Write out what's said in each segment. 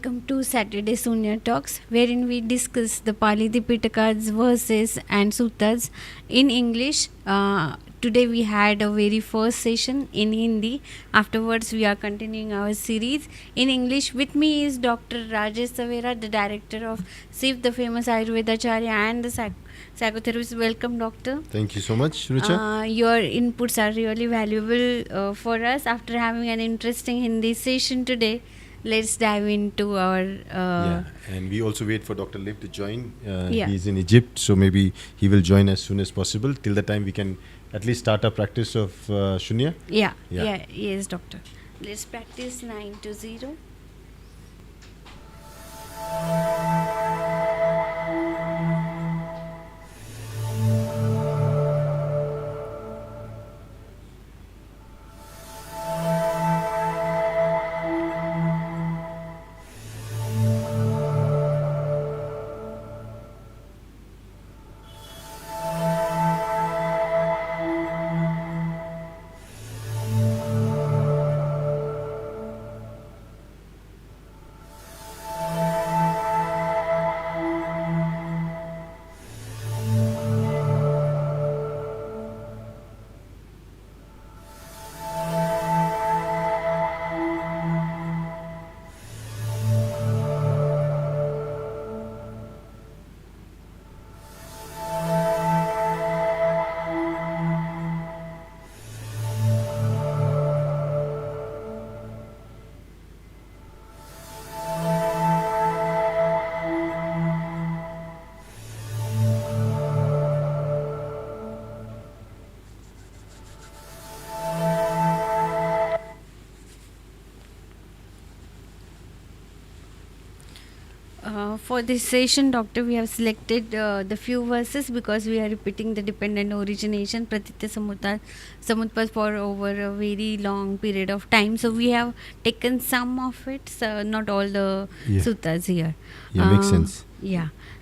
welcome to Saturday Sunya Talks, wherein we discuss the Pali Tipitaka's verses and suttas in English. Today we had a very first session in Hindi. Afterwards, we are continuing our series in English. With me is Dr. Rajesh, the director of SIF, the famous Ayurvedacharya, and the psychotherapist. Welcome, doctor. Thank you so much, Rucha. Your inputs are really valuable for us. After having an interesting Hindi session today, let's dive into our... And we also wait for Dr. Liv to join. He's in Egypt, so maybe he will join as soon as possible. Till the time we can at least start our practice of Shunya. Yes, doctor. Let's practice 9 to 0. For this session, doctor, we have selected the few verses because we are repeating the dependent origination Pratitya Samutpad for over a very long period of time. So we have taken some of it, so not all the suttas here. Makes sense.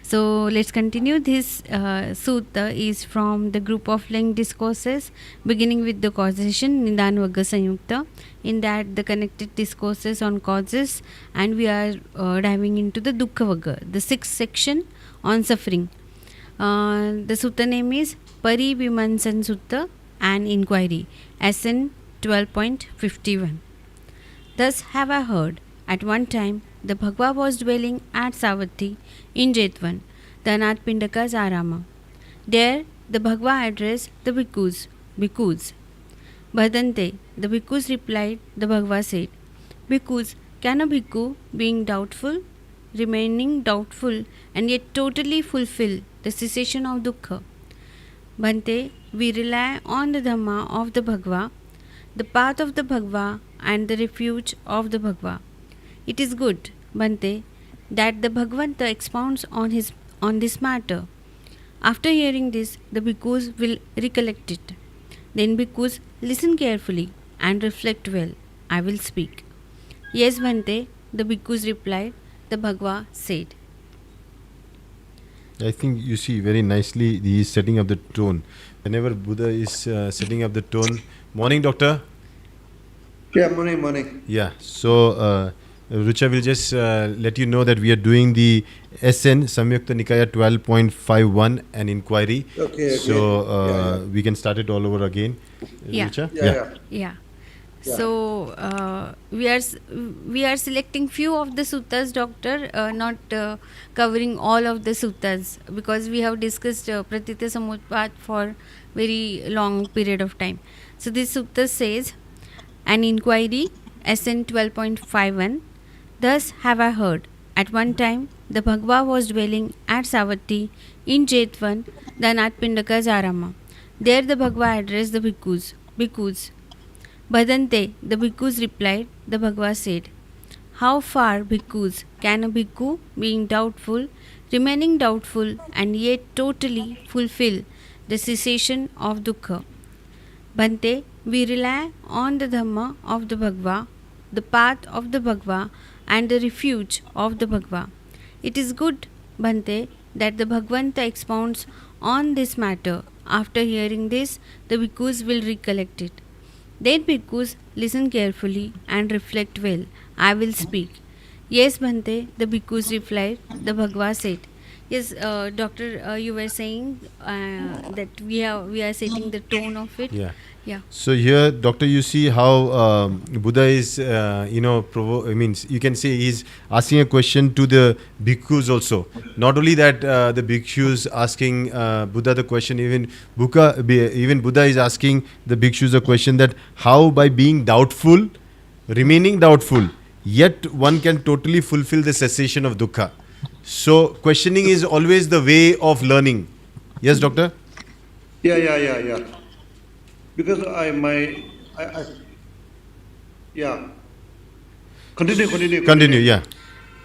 So let's continue. This sutta is from the group of linked discourses, beginning with the causation, Nidan Vagga Sanyutta. In that, the connected discourses on causes, and we are diving into the Dukkha Vagga, the sixth section on suffering. The sutta name is Pari Vimansan Sutta and Inquiry, SN 12.51. Thus have I heard, at one time, the Bhagava was dwelling at Savatthi in Jetvan, the Anathapindaka's Arama. There, the Bhagava addressed the bhikkhus. Bhadante, the bhikkhus replied, the Bhagava said, Bhikkhus, can a bhikkhu, being doubtful, remaining doubtful, and yet totally fulfill the cessation of dukkha? Bhante, we rely on the Dhamma of the Bhagava, the path of the Bhagava, and the refuge of the Bhagava. It is good, Bhante, that the Bhagavanta expounds on this matter. After hearing this, the bhikkhus will recollect it. Then bhikkhus listen carefully and reflect well. I will speak. Yes, Bhante, the bhikkhus replied. The Bhagava said. I think you see very nicely he is setting up the tone. Whenever Buddha is setting up the tone. Morning, doctor. Yeah, morning. Yeah, so Rucha will just let you know that we are doing the SN Sanyutta Nikaaya 12.51 an inquiry. Okay. So we can start it all over again. Rucha? Yeah. So we are selecting few of the suttas, doctor, not covering all of the suttas, because we have discussed Pratitya Samutpad for very long period of time. So this sutta says, an inquiry, SN 12.51. Thus have I heard, at one time the Bhagava was dwelling at Savatthi in Jetvan, the Anathapindaka's Arama. There the Bhagava addressed the bhikkhus. Bhadante, the bhikkhus replied, the Bhagava said, how far, bhikkhus, can a bhikkhu, being doubtful, remaining doubtful, and yet totally fulfill the cessation of dukkha? Bhante, we rely on the Dhamma of the Bhagava, the path of the Bhagava, and the refuge of the Bhagava. It is good, Bhante, that the Bhagavanta expounds on this matter. After hearing this, the bhikkhus will recollect it. Then bhikkhus listen carefully and reflect well. I will speak. Yes, Bhante, the bhikkhus replied. The Bhagava said, yes, doctor, you were saying that we are setting the tone of it. Yeah. Yeah. So here, doctor, you see how Buddha is, you can say he's asking a question to the bhikkhus also. Not only that, the bhikkhus asking Buddha the question, even Buddha is asking the bhikkhus a question that how by being doubtful, remaining doubtful, yet one can totally fulfill the cessation of dukkha. So questioning is always the way of learning. Yes, doctor? Yeah. Because I yeah. Continue, yeah.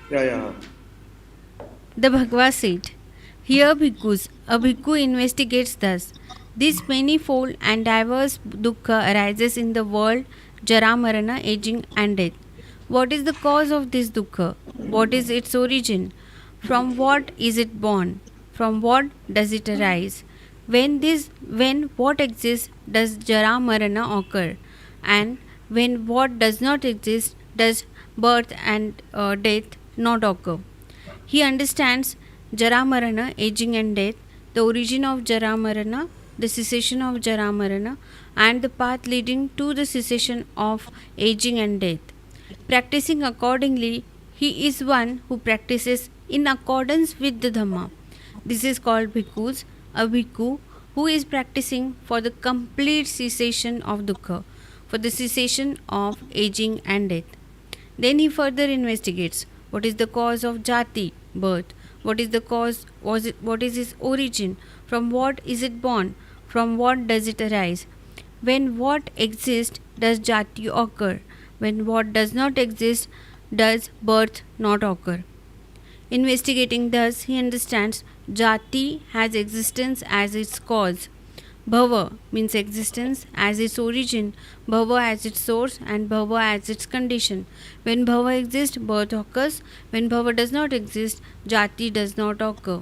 Yeah. The Bhagavad said, here bhikkhus, a bhikkhu investigates thus. This manifold and diverse dukkha arises in the world, jara marana, aging and death. What is the cause of this dukkha? What is its origin? From what is it born? From what does it arise? When what exists does jara marana occur? And when what does not exist does birth and death not occur? He understands Jara Marana, aging and death, the origin of Jara Marana, the cessation of Jara Marana, and the path leading to the cessation of aging and death. Practicing accordingly, he is one who practices in accordance with the Dhamma. This is called bhikkhus, a bhikkhu who is practicing for the complete cessation of dukkha, for the cessation of aging and death. Then he further investigates what is the cause of jati, birth, what is the cause, what is its origin, from what is it born, from what does it arise, when what exists does jati occur, when what does not exist does birth not occur. Investigating thus, he understands jati has existence as its cause. Bhava means existence as its origin, bhava as its source, and bhava as its condition. When bhava exists, birth occurs. When bhava does not exist, jati does not occur.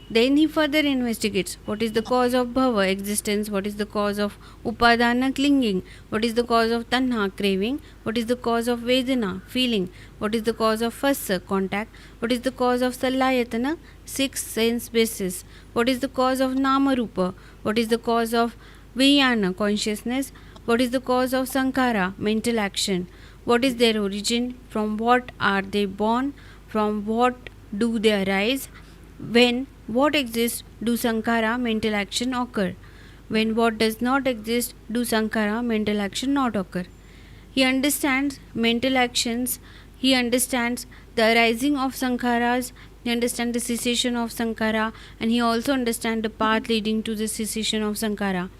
Then he further investigates what is the cause of bhava, existence, what is the cause of upadana, clinging, what is the cause of tanha, craving, what is the cause of vedana, feeling, what is the cause of phassa, contact, what is the cause of salayatana, six sense basis, what is the cause of namarupa, what is the cause of vijnana, consciousness, what is the cause of sankhara, mental action, what is their origin, from what are they born, from what do they arise, when what exists do sankhara, mental action occur, when what does not exist do sankhara, mental action not occur. He understands mental actions, he understands the arising of sankharas, he understands the cessation of sankhara, and he also understands the path leading to the cessation of sankhara.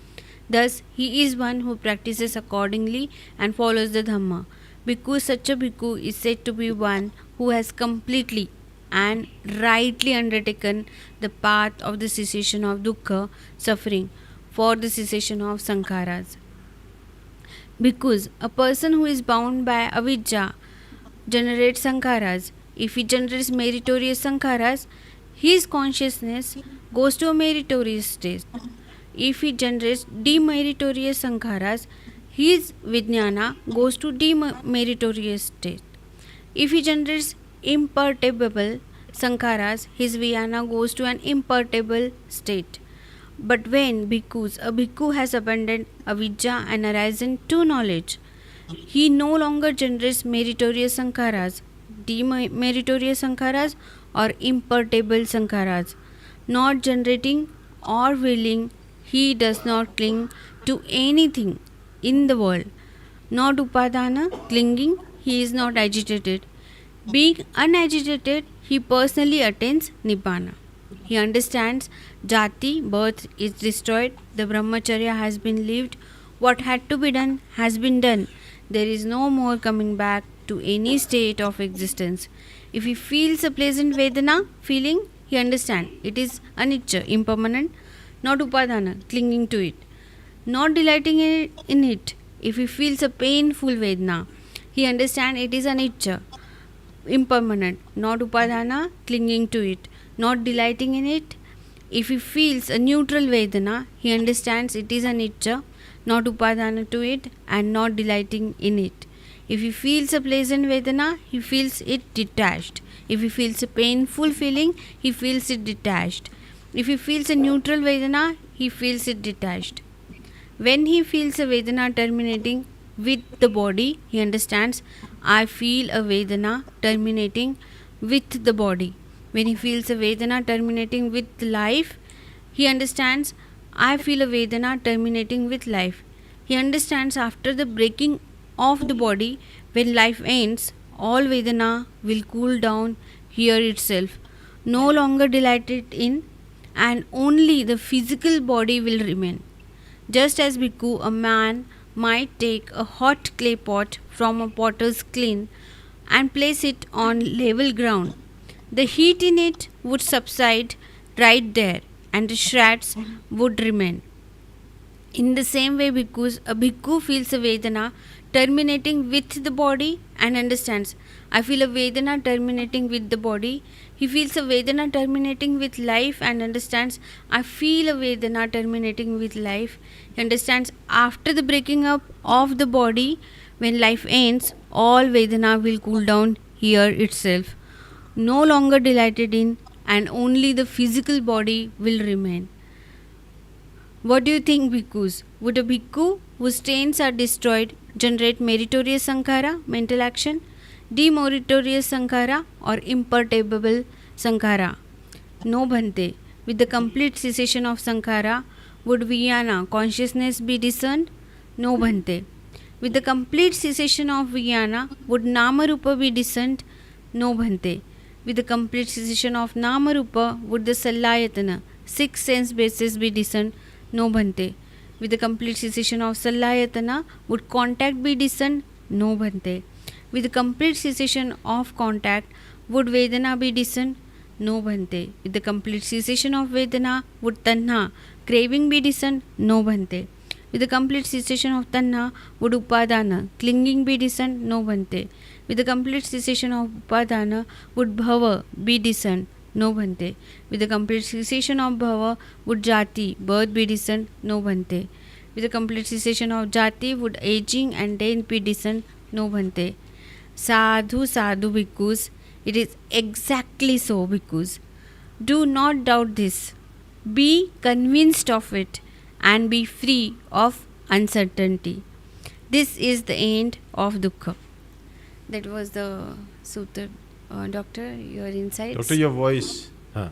Thus, he is one who practices accordingly and follows the Dhamma. Bhikkhu, such a bhikkhu is said to be one who has completely and rightly undertaken the path of the cessation of dukkha, suffering, for the cessation of sankharas. Because a person who is bound by avidya generates sankharas. If he generates meritorious sankharas, his consciousness goes to a meritorious state. If he generates demeritorious sankharas, his vijnana goes to demeritorious state. If he generates imperturbable sankharas, his vijnana goes to an imperturbable state. But when a bhikkhu has abandoned avidya and arisen to knowledge, he no longer generates meritorious sankharas, demeritorious sankharas, or imperturbable sankharas. Not generating or willing, he does not cling to anything in the world. Not upadana, clinging, he is not agitated. Being unagitated, he personally attains nibbana. He understands jati, birth, is destroyed, the brahmacharya has been lived, what had to be done has been done. There is no more coming back to any state of existence. If he feels a pleasant vedana, feeling, he understands it is anicca, impermanent, not upadana, clinging to it, not delighting in it. If he feels a painful vedana, he understands it is anicca, impermanent, not upadana, clinging to it, not delighting in it. If he feels a neutral vedana, he understands it is anicca, not upadana to it, and not delighting in it. If he feels a pleasant Vedana, he feels it detached. If he feels a painful feeling, he feels it detached. If he feels a neutral Vedana, he feels it detached. When he feels a Vedana terminating with the body, he understands, I feel a Vedana terminating with the body. When he feels a Vedana terminating with life, he understands, I feel a Vedana terminating with life. He understands after the breaking of the body, when life ends, all Vedana will cool down here itself, no longer delighted in, and only the physical body will remain. Just as Bhikkhu, a man might take a hot clay pot from a potter's kiln and place it on level ground. The heat in it would subside right there and the shreds would remain. In the same way, a bhikkhu feels a Vedana terminating with the body and understands. I feel a Vedana terminating with the body. He feels a Vedana terminating with life and understands. I feel a Vedana terminating with life. He understands after the breaking up of the body, when life ends, all Vedana will cool down here itself, no longer delighted in, and only the physical body will remain. What do you think, bhikkhus? Would a bhikkhu whose stains are destroyed generate meritorious sankhara, mental action, demeritorious sankhara, or imperturbable sankhara? No, Bhante. With the complete cessation of sankhara, would vijnana, consciousness, be discerned? No, Bhante. With the complete cessation of vijnana, would namarupa be discerned? No, Bhante. With the complete cessation of namarupa, would the sallayatana, six sense bases, be discerned? No, Bhante. With the complete cessation of sallayatana, would contact be discerned? No, Bhante. With the complete cessation of contact, would Vedana be discerned? No, Bhante. With the complete cessation of Vedana, would Tanha, craving, be discerned? No, Bhante. With the complete cessation of Tanha, would Upadana, clinging, be discerned? No, Bhante. With the complete cessation of Upadana, would Bhava be discerned? No, Bhante. With the complete cessation of Bhava, would Jati, birth, be discerned? No, Bhante. With the complete cessation of Jati, would aging and death be discerned? No, Bhante. Sadhu, sadhu, bhikkhus. It is exactly so, bhikkhus. Do not doubt this. Be convinced of it and be free of uncertainty. This is the end of dukkha. That was the sutra. Doctor, your insights? Doctor, your voice. Huh.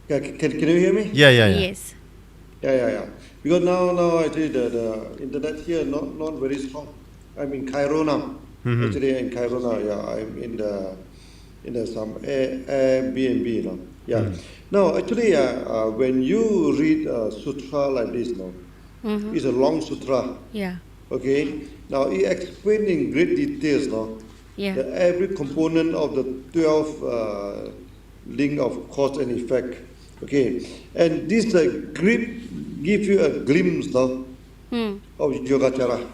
Can you hear me? Yeah. Yes. Yeah. Because now actually the internet here not very strong. I'm in Cairo now. Actually in Cairo now. Yeah, I'm in the some Airbnb now. Yeah. Now actually when you read a sutra like this now, it's a long sutra. Yeah. Okay. Now it explains in great details now. Yeah. Every component of the 12 link of cause and effect. Okay, and this give you a glimpse now of Yogacara.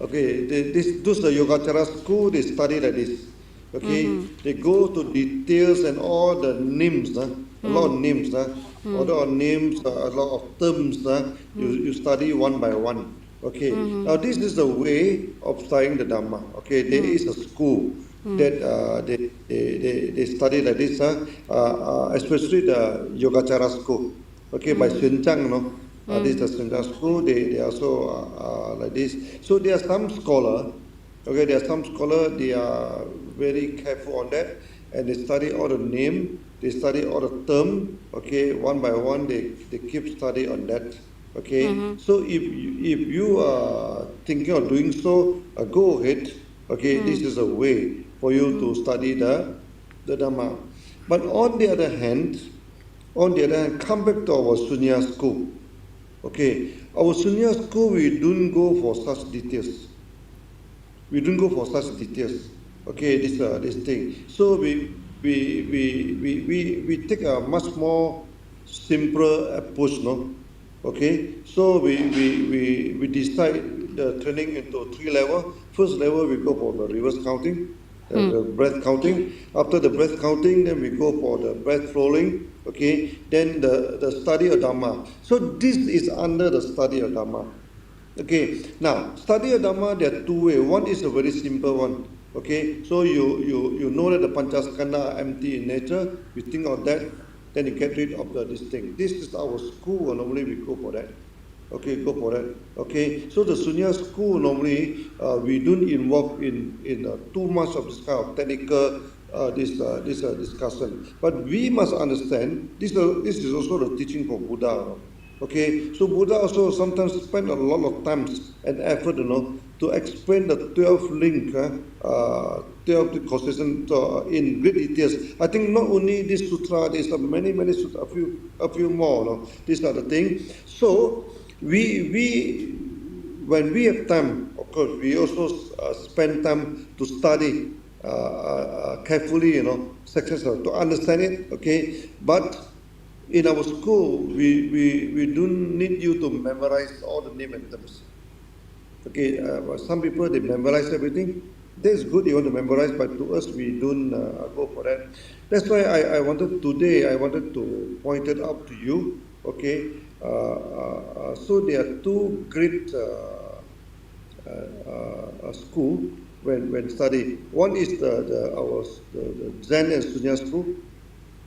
Okay, those the Yogacara school, they study like this. Okay, they go to details and all the names, a lot of names, a lot of names, a lot of terms. You study one by one. Okay, now this is the way of studying the Dhamma. Okay, there is a school that they study like this, especially the Yogacara school. Okay, by Sun Chang, no? This is the Sun Chang school, they also like this. So there are some scholars, okay, they are very careful on that, and they study all the name, they study all the term, okay, one by one, they keep study on that. Okay, so if you are thinking of doing so, go ahead. Okay, this is a way for you to study the Dhamma. But on the other hand, come back to our Sunya school. Okay, our Sunya school, we don't go for such details. Okay, this thing. So we take a much more simpler approach, no? Okay, so we decide the training into 3 levels. First level, we go for the reverse counting, the breath counting. After the breath counting, then we go for the breath flowing. Okay, then the study of Dhamma. So this is under the study of Dhamma. Okay, now study of Dhamma, there are two ways. One is a very simple one. Okay, so you know that the Panchaskanda are empty in nature, you think of that, then you get rid of this thing. This is our school, normally we go for that. Okay, go for that. Okay, so the Sunya school normally we don't involve in too much of this kind of technical this discussion. But we must understand this is also the teaching from Buddha. Okay, so Buddha also sometimes spend a lot of time and effort, to explain the 12 link, 12 constitution in great details. I think not only this sutra, there's many sutra, a few more. These are the things. So we when we have time, of course, we also spend time to study carefully, section to understand it. Okay, but in our school, we don't need you to memorize all the name and terms. Okay, some people, they memorize everything. That's good, you want to memorize, but to us, we don't go for that. That's why I wanted to point it out to you. Okay, so there are two great school when study. One is the Zen and Sunya school.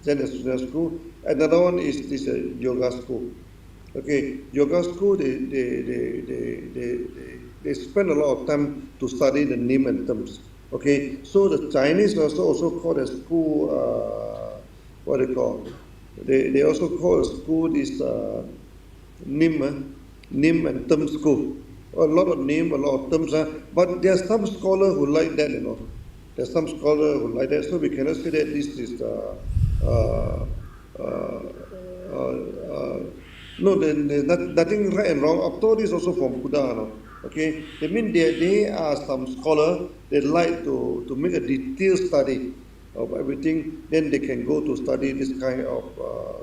Zen and Sunya school. Another one is this yoga school. Okay, yoga school, they spend a lot of time to study the name and terms. Okay, so the Chinese also call the school, what they call? They also call the school this name and term school. A lot of name, a lot of terms. But there are some scholars who like that, There are some scholars who like that, so we cannot say that this is no, there's nothing right and wrong. After all, this is also from Buddha. Okay, I mean there are some scholars that like to make a detailed study of everything. Then they can go to study this kind of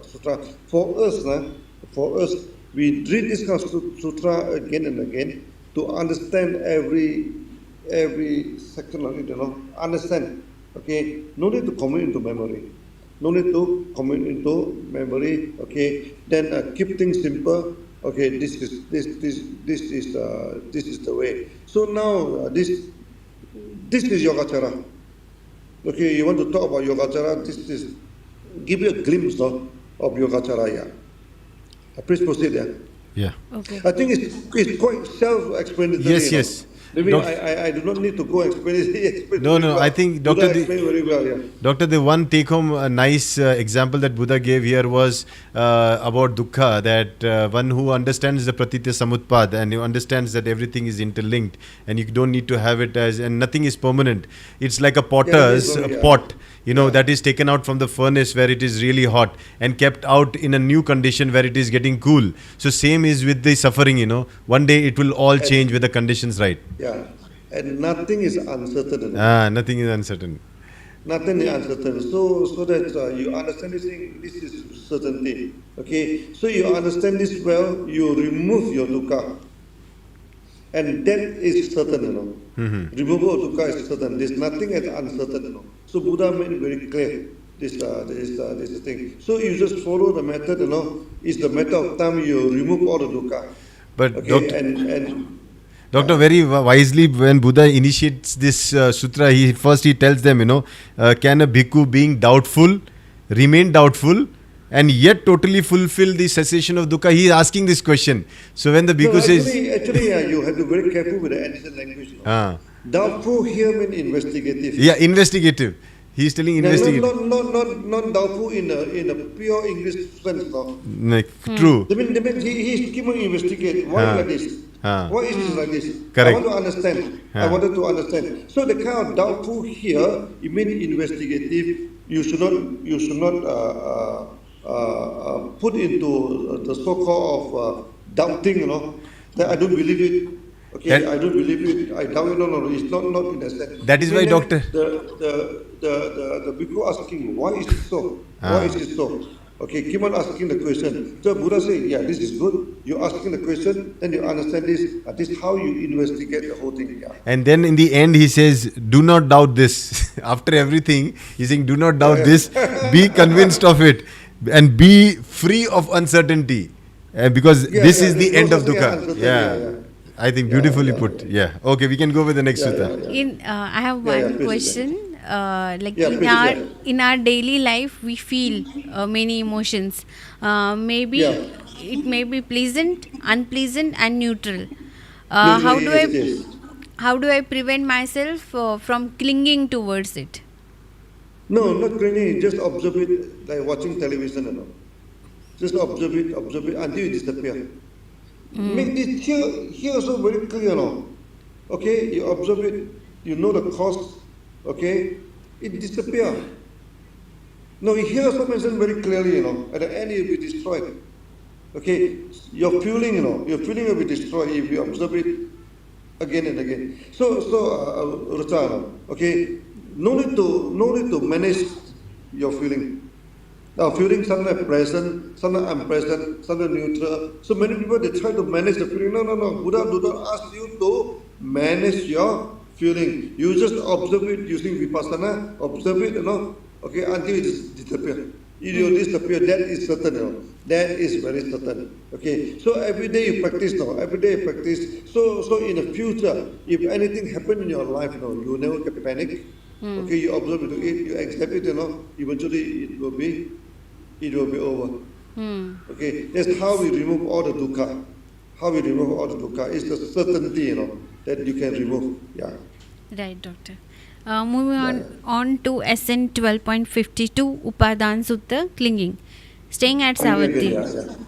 sutra. For us, we read this kind of sutra again and again to understand every section of it. Understand. Okay, no need to commit into memory. No need to commit into memory. Okay, then keep things simple. Okay, this is the way. So now this is Yogacara. Okay, you want to talk about Yogacara? This is give you a glimpse of Yogacara. Yeah. Please proceed. Yeah. Okay. I think it's quite self-explanatory. Yes. Maybe I do not need to go explain it. No, I think Dr. explained very well, yeah. Doctor, the one take-home nice example that Buddha gave here was about dukkha, that one who understands the pratitya samutpad and who understands that everything is interlinked and you don't need to have it and nothing is permanent. It's like a potter's pot, that is taken out from the furnace where it is really hot and kept out in a new condition where it is getting cool. So same is with the suffering, one day it will all change with the conditions right. Yeah, and nothing is uncertain. Nothing is uncertain. Nothing is uncertain. So that you understand this thing, this is certainty. Okay, so you understand this well, you remove your dukkha. And that is certain, Mm-hmm. Removal of dukkha is certain. There's nothing as uncertain, So Buddha made it very clear, this thing. So you just follow the method, It's the matter of time you remove all the dukkha. But okay, Doctor, very wisely, when Buddha initiates this sutra, he tells them, can a bhikkhu being doubtful, remain doubtful, and yet totally fulfill the cessation of dukkha? He is asking this question. So when the bhikkhu says... Actually, you have to be very careful with the ancient language. Doubtful here means investigative. Yeah, investigative. He is telling investigative. Not doubtful in a pure English sense. True. That means he is keeping investigate. Why like this? Why is this like this? Correct. I want to understand. I wanted to understand. So the kind of doubtful here, it means investigative. You should not put into the so-called of doubting. That I don't believe it. Okay, I don't believe it. I doubt it. No. It's not in that sense. That is why, Doctor. The bhikkhu asking, why is it so? Why is it so? Okay, keep on asking the question. So Buddha said, yeah, this is good. You're asking the question, then you understand this. This is how you investigate the whole thing. Yeah. And then in the end, he says, do not doubt this. After everything, he's saying, do not doubt this. Be convinced of it. And be free of uncertainty. Because this is the end of dukkha. I think beautifully put. Yeah. Okay, we can go with the next Sutta. I have Yeah, one please, question. Like Yeah, please, yeah. in our daily life, we feel many emotions. Yeah. Maybe it may be pleasant, unpleasant, and neutral. Neutral, yes, yes. How do I prevent myself from clinging towards it? No, not clinging, just observe it like watching television and all. Just observe it until it disappear. Make this here also very clear, Okay, you observe it, you know the cause, okay, it disappear. No, here also mentioned very clearly, at the end it will be destroyed. Okay, your feeling, your feeling will be destroyed if you observe it again and again. Rucha, okay, no need to manage your feeling. Now, feeling sometimes present, sometimes unpresent, sometimes neutral. So many people they try to manage the feeling. No. Buddha do not ask you to manage your feeling. You just observe it using vipassana. Observe it, okay, until it disappears. If you disappear, that is certain, That is very certain. Okay. So every day you practice now. Every day you practice. So in the future, if anything happen in your life, you never get panic. Okay, you observe it, you accept it, eventually it will be over. Okay, that's how we remove all the dukkha. How we remove all the dukkha is the certainty, that you can remove. Yeah. Right, Doctor. Moving on to SN 12.52 Upadan Sutta, clinging. Staying at Savatthi.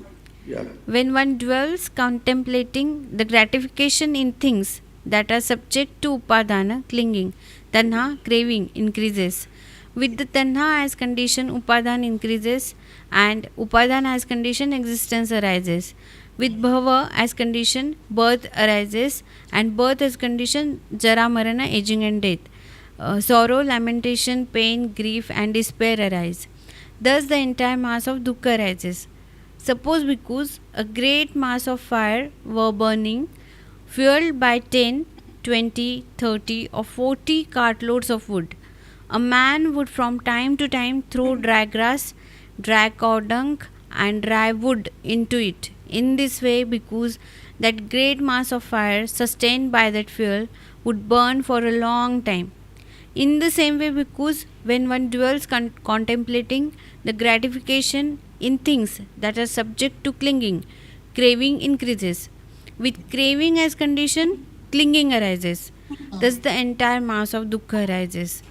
Yeah. When one dwells contemplating the gratification in things that are subject to upadana, clinging, tanha, craving, increases. With the tanha as condition, upadan increases, and upadan as condition, existence arises. With bhava as condition, birth arises, and birth as condition, jara, marana, aging and death. Sorrow, lamentation, pain, grief, and despair arise. Thus, the entire mass of dukkha arises. Suppose because a great mass of fire were burning, fueled by 10, 20, 30, or 40 cartloads of wood. A man would from time to time throw dry grass, dry cow dung, and dry wood into it. In this way, because that great mass of fire, sustained by that fuel, would burn for a long time. In the same way, because when one dwells contemplating the gratification in things that are subject to clinging, craving increases. With craving as condition, clinging arises. Thus, the entire mass of dukkha arises.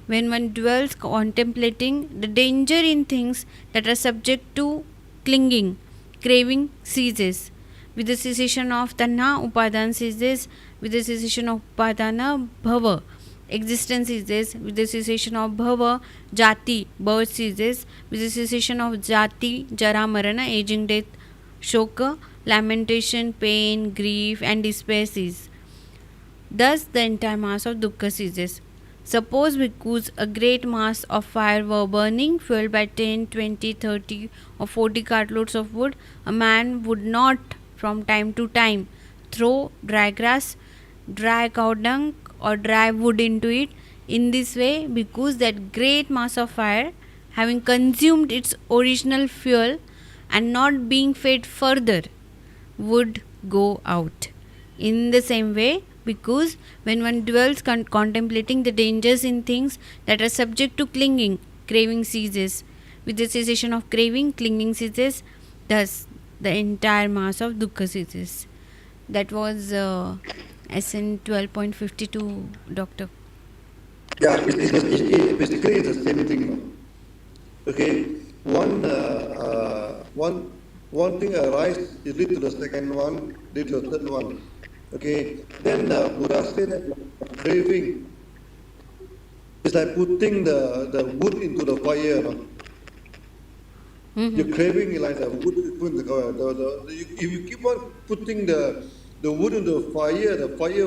When one dwells contemplating the danger in things that are subject to clinging, craving ceases. With the cessation of tanha, upadan ceases. With the cessation of upadana, bhava, existence ceases. With the cessation of bhava, jati, birth ceases. With the cessation of jati, jara, marana, aging, death, shoka, lamentation, pain, grief, and despair cease. Thus, the entire mass of dukkha ceases. Suppose because a great mass of fire were burning, fueled by 10, 20, 30, or 40 cartloads of wood, a man would not, from time to time, throw dry grass, dry cow dung, or dry wood into it. In this way, because that great mass of fire, having consumed its original fuel and not being fed further, would go out. In the same way, because when one dwells contemplating the dangers in things that are subject to clinging, craving ceases. With the cessation of craving, clinging ceases. Thus, the entire mass of dukkha ceases. That was SN 12.52, Doctor. Yeah, basically it's the same thing. Okay, one thing arise, it lead to the second one, lead to the third one. Okay, then Buddha said that craving is like putting the wood into the fire. Your craving is like the wood put in the fire. If you keep on putting the wood into the fire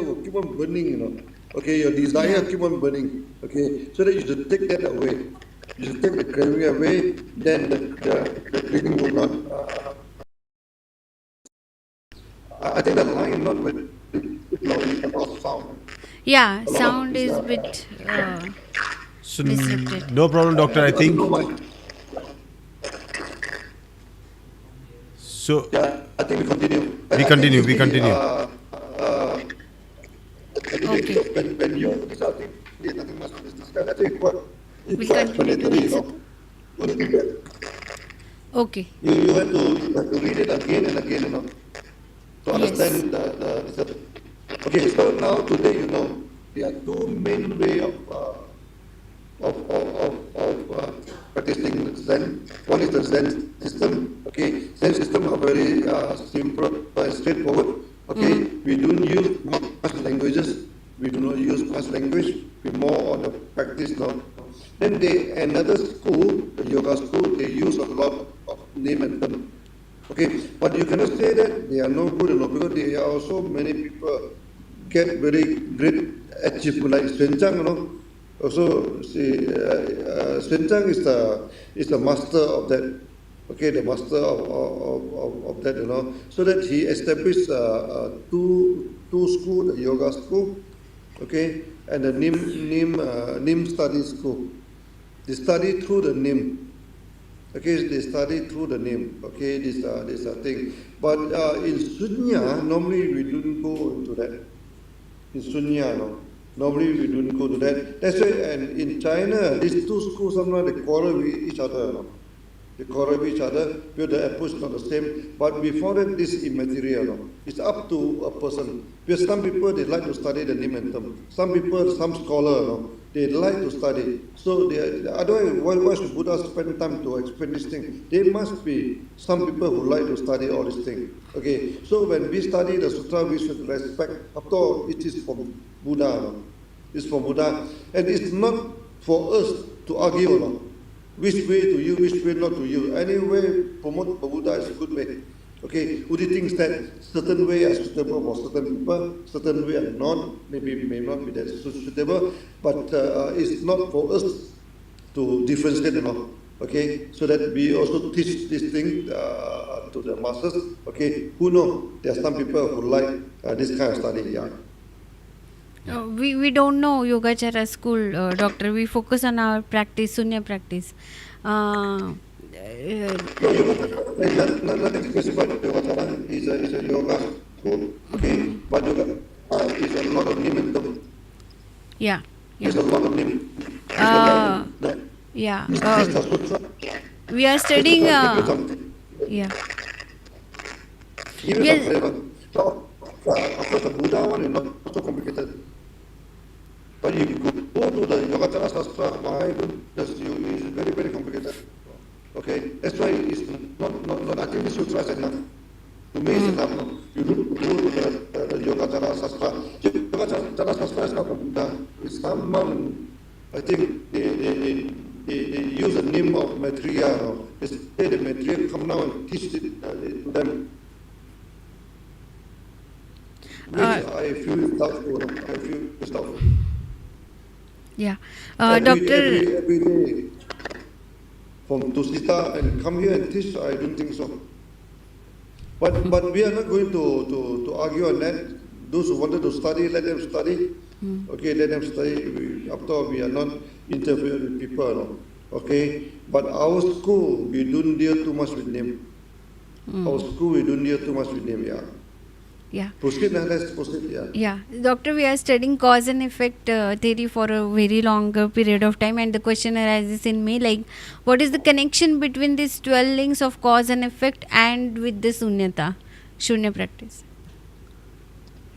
will keep on burning. Okay, your desire keep on burning. Okay, so that you should take that away. You should take the craving away, then the craving will not. I think the line not very about sound. Yeah, sound is a bit So disrupted. no problem, doctor. I think so. Yeah, I think we continue. We continue. Okay. When you starting, nothing much to discuss. I think what We'll it's continue to mandatory, next. Okay. you have to read it again and again, to Yes. understand the. Okay, so now today, there are two main way of practicing Zen. One is the Zen system. Okay, Zen system are very simple and straightforward. Okay, we don't use much languages. We do not use much language. We more on the practice now. Then another school, the yoga school, they use a lot of name and term. Okay, but you cannot say that they are no good enough because there are also many people get very great achievement like Swenchang, Also, see, Swenchang is the master of that. Okay, the master of that, So that he established two school, the yoga school, okay, and the Nim study school. They study through the Nim. Okay, they study through the name. Okay, this thing. But in Sunya, normally we don't go into that. In Sunya, normally we don't go to that. That's why, and in China, these two schools sometimes they quarrel with each other. They quarrel with each other because the approach is not the same. But before that, this is immaterial. It's up to a person. Because some people they like to study the name and term. Some people, some scholar, they like to study. So otherwise, why should Buddha spend time to explain this thing? There must be some people who like to study all these things. Okay. So when we study the sutra, we should respect. After all, it is from Buddha. It's from Buddha, and it's not for us to argue. Which way to you, which way not to you. Anyway, promote Buddha is a good way. Okay, Buddha thinks that certain way are suitable for certain people, certain way are not, may not be that suitable, but it's not for us to differentiate, Okay, so that we also teach this thing to the masses. Okay, who know? There are some people who like this kind of study. Yeah. We don't know Yogachara school, doctor. We focus on our practice, Sunya practice. Nothing special about Yogachara. It's a yoga school. Okay, but yoga is a lot of name and term. Yeah. There's a lot of name. Yeah. We are studying. Yeah. Yes. Of course, the Buddha one is not so complicated. But if you go to the Yogacara Sastra, my goodness, it's very, very complicated. Okay, that's why it's not I think the sutra is enough. To me, it's enough. You look to the Yogacara Sastra. Yogacara Sastra is not from Buddha. It's someone, I think they use the name of Maitreya. They say the Maitreya come now and teach it to them. I feel doubtful. Yeah. Doctor. Every day from Tusita and come here and teach, I don't think so. But we are not going to argue on that. Those who wanted to study, let them study. Okay, let them study. After all, we are not interfering with people. Okay, but our school, we don't deal too much with them. Our school, we don't deal too much with them. Yeah. Yeah. Proceed, let's proceed. Yeah. Yeah, doctor, we are studying cause and effect theory for a very long period of time, and the question arises in me like, what is the connection between these 12 links of cause and effect and with the Shunya practice?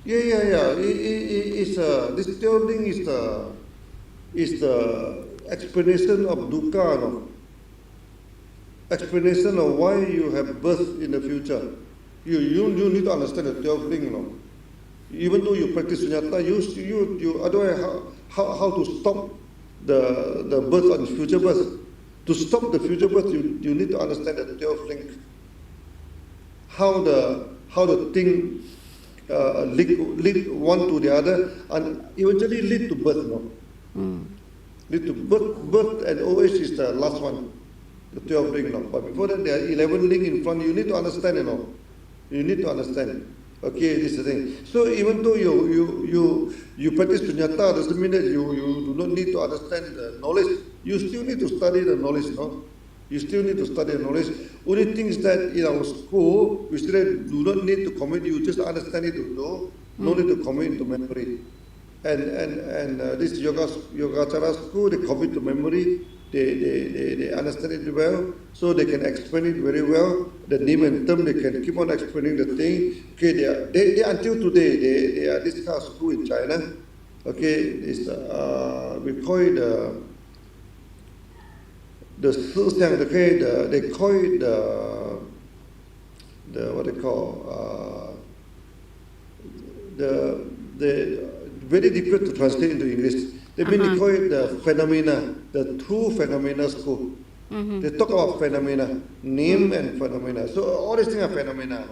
Yeah. This 12 link is the explanation of dukkha, explanation of why you have birth in the future. You need to understand the 12 link, Even though you practice sunyata, you otherwise how to stop the birth and future birth. To stop the future birth, you need to understand the 12 link. How the thing lead one to the other and eventually lead to birth, Lead to birth and old age is the last one, the 12 link, But before that, there are 11 link in front. You need to understand, You need to understand. Okay, this is the thing. So even though you practice sunyata, doesn't mean that you do not need to understand the knowledge. You still need to study the knowledge, You still need to study the knowledge. Only thing is that in our school, we still do not need to commit. You just understand it to know. No need to commit into memory. and this Yogacara school, they commit to memory. They understand it well, so they can explain it very well. The name and term, they can keep on explaining the thing. Okay, they until today, they are this kind of school in China. Okay, we call it the they call it the what they call the very difficult to translate into English. They call it the phenomena, the true phenomena school. They talk about phenomena, name and phenomena. So all these things are phenomena.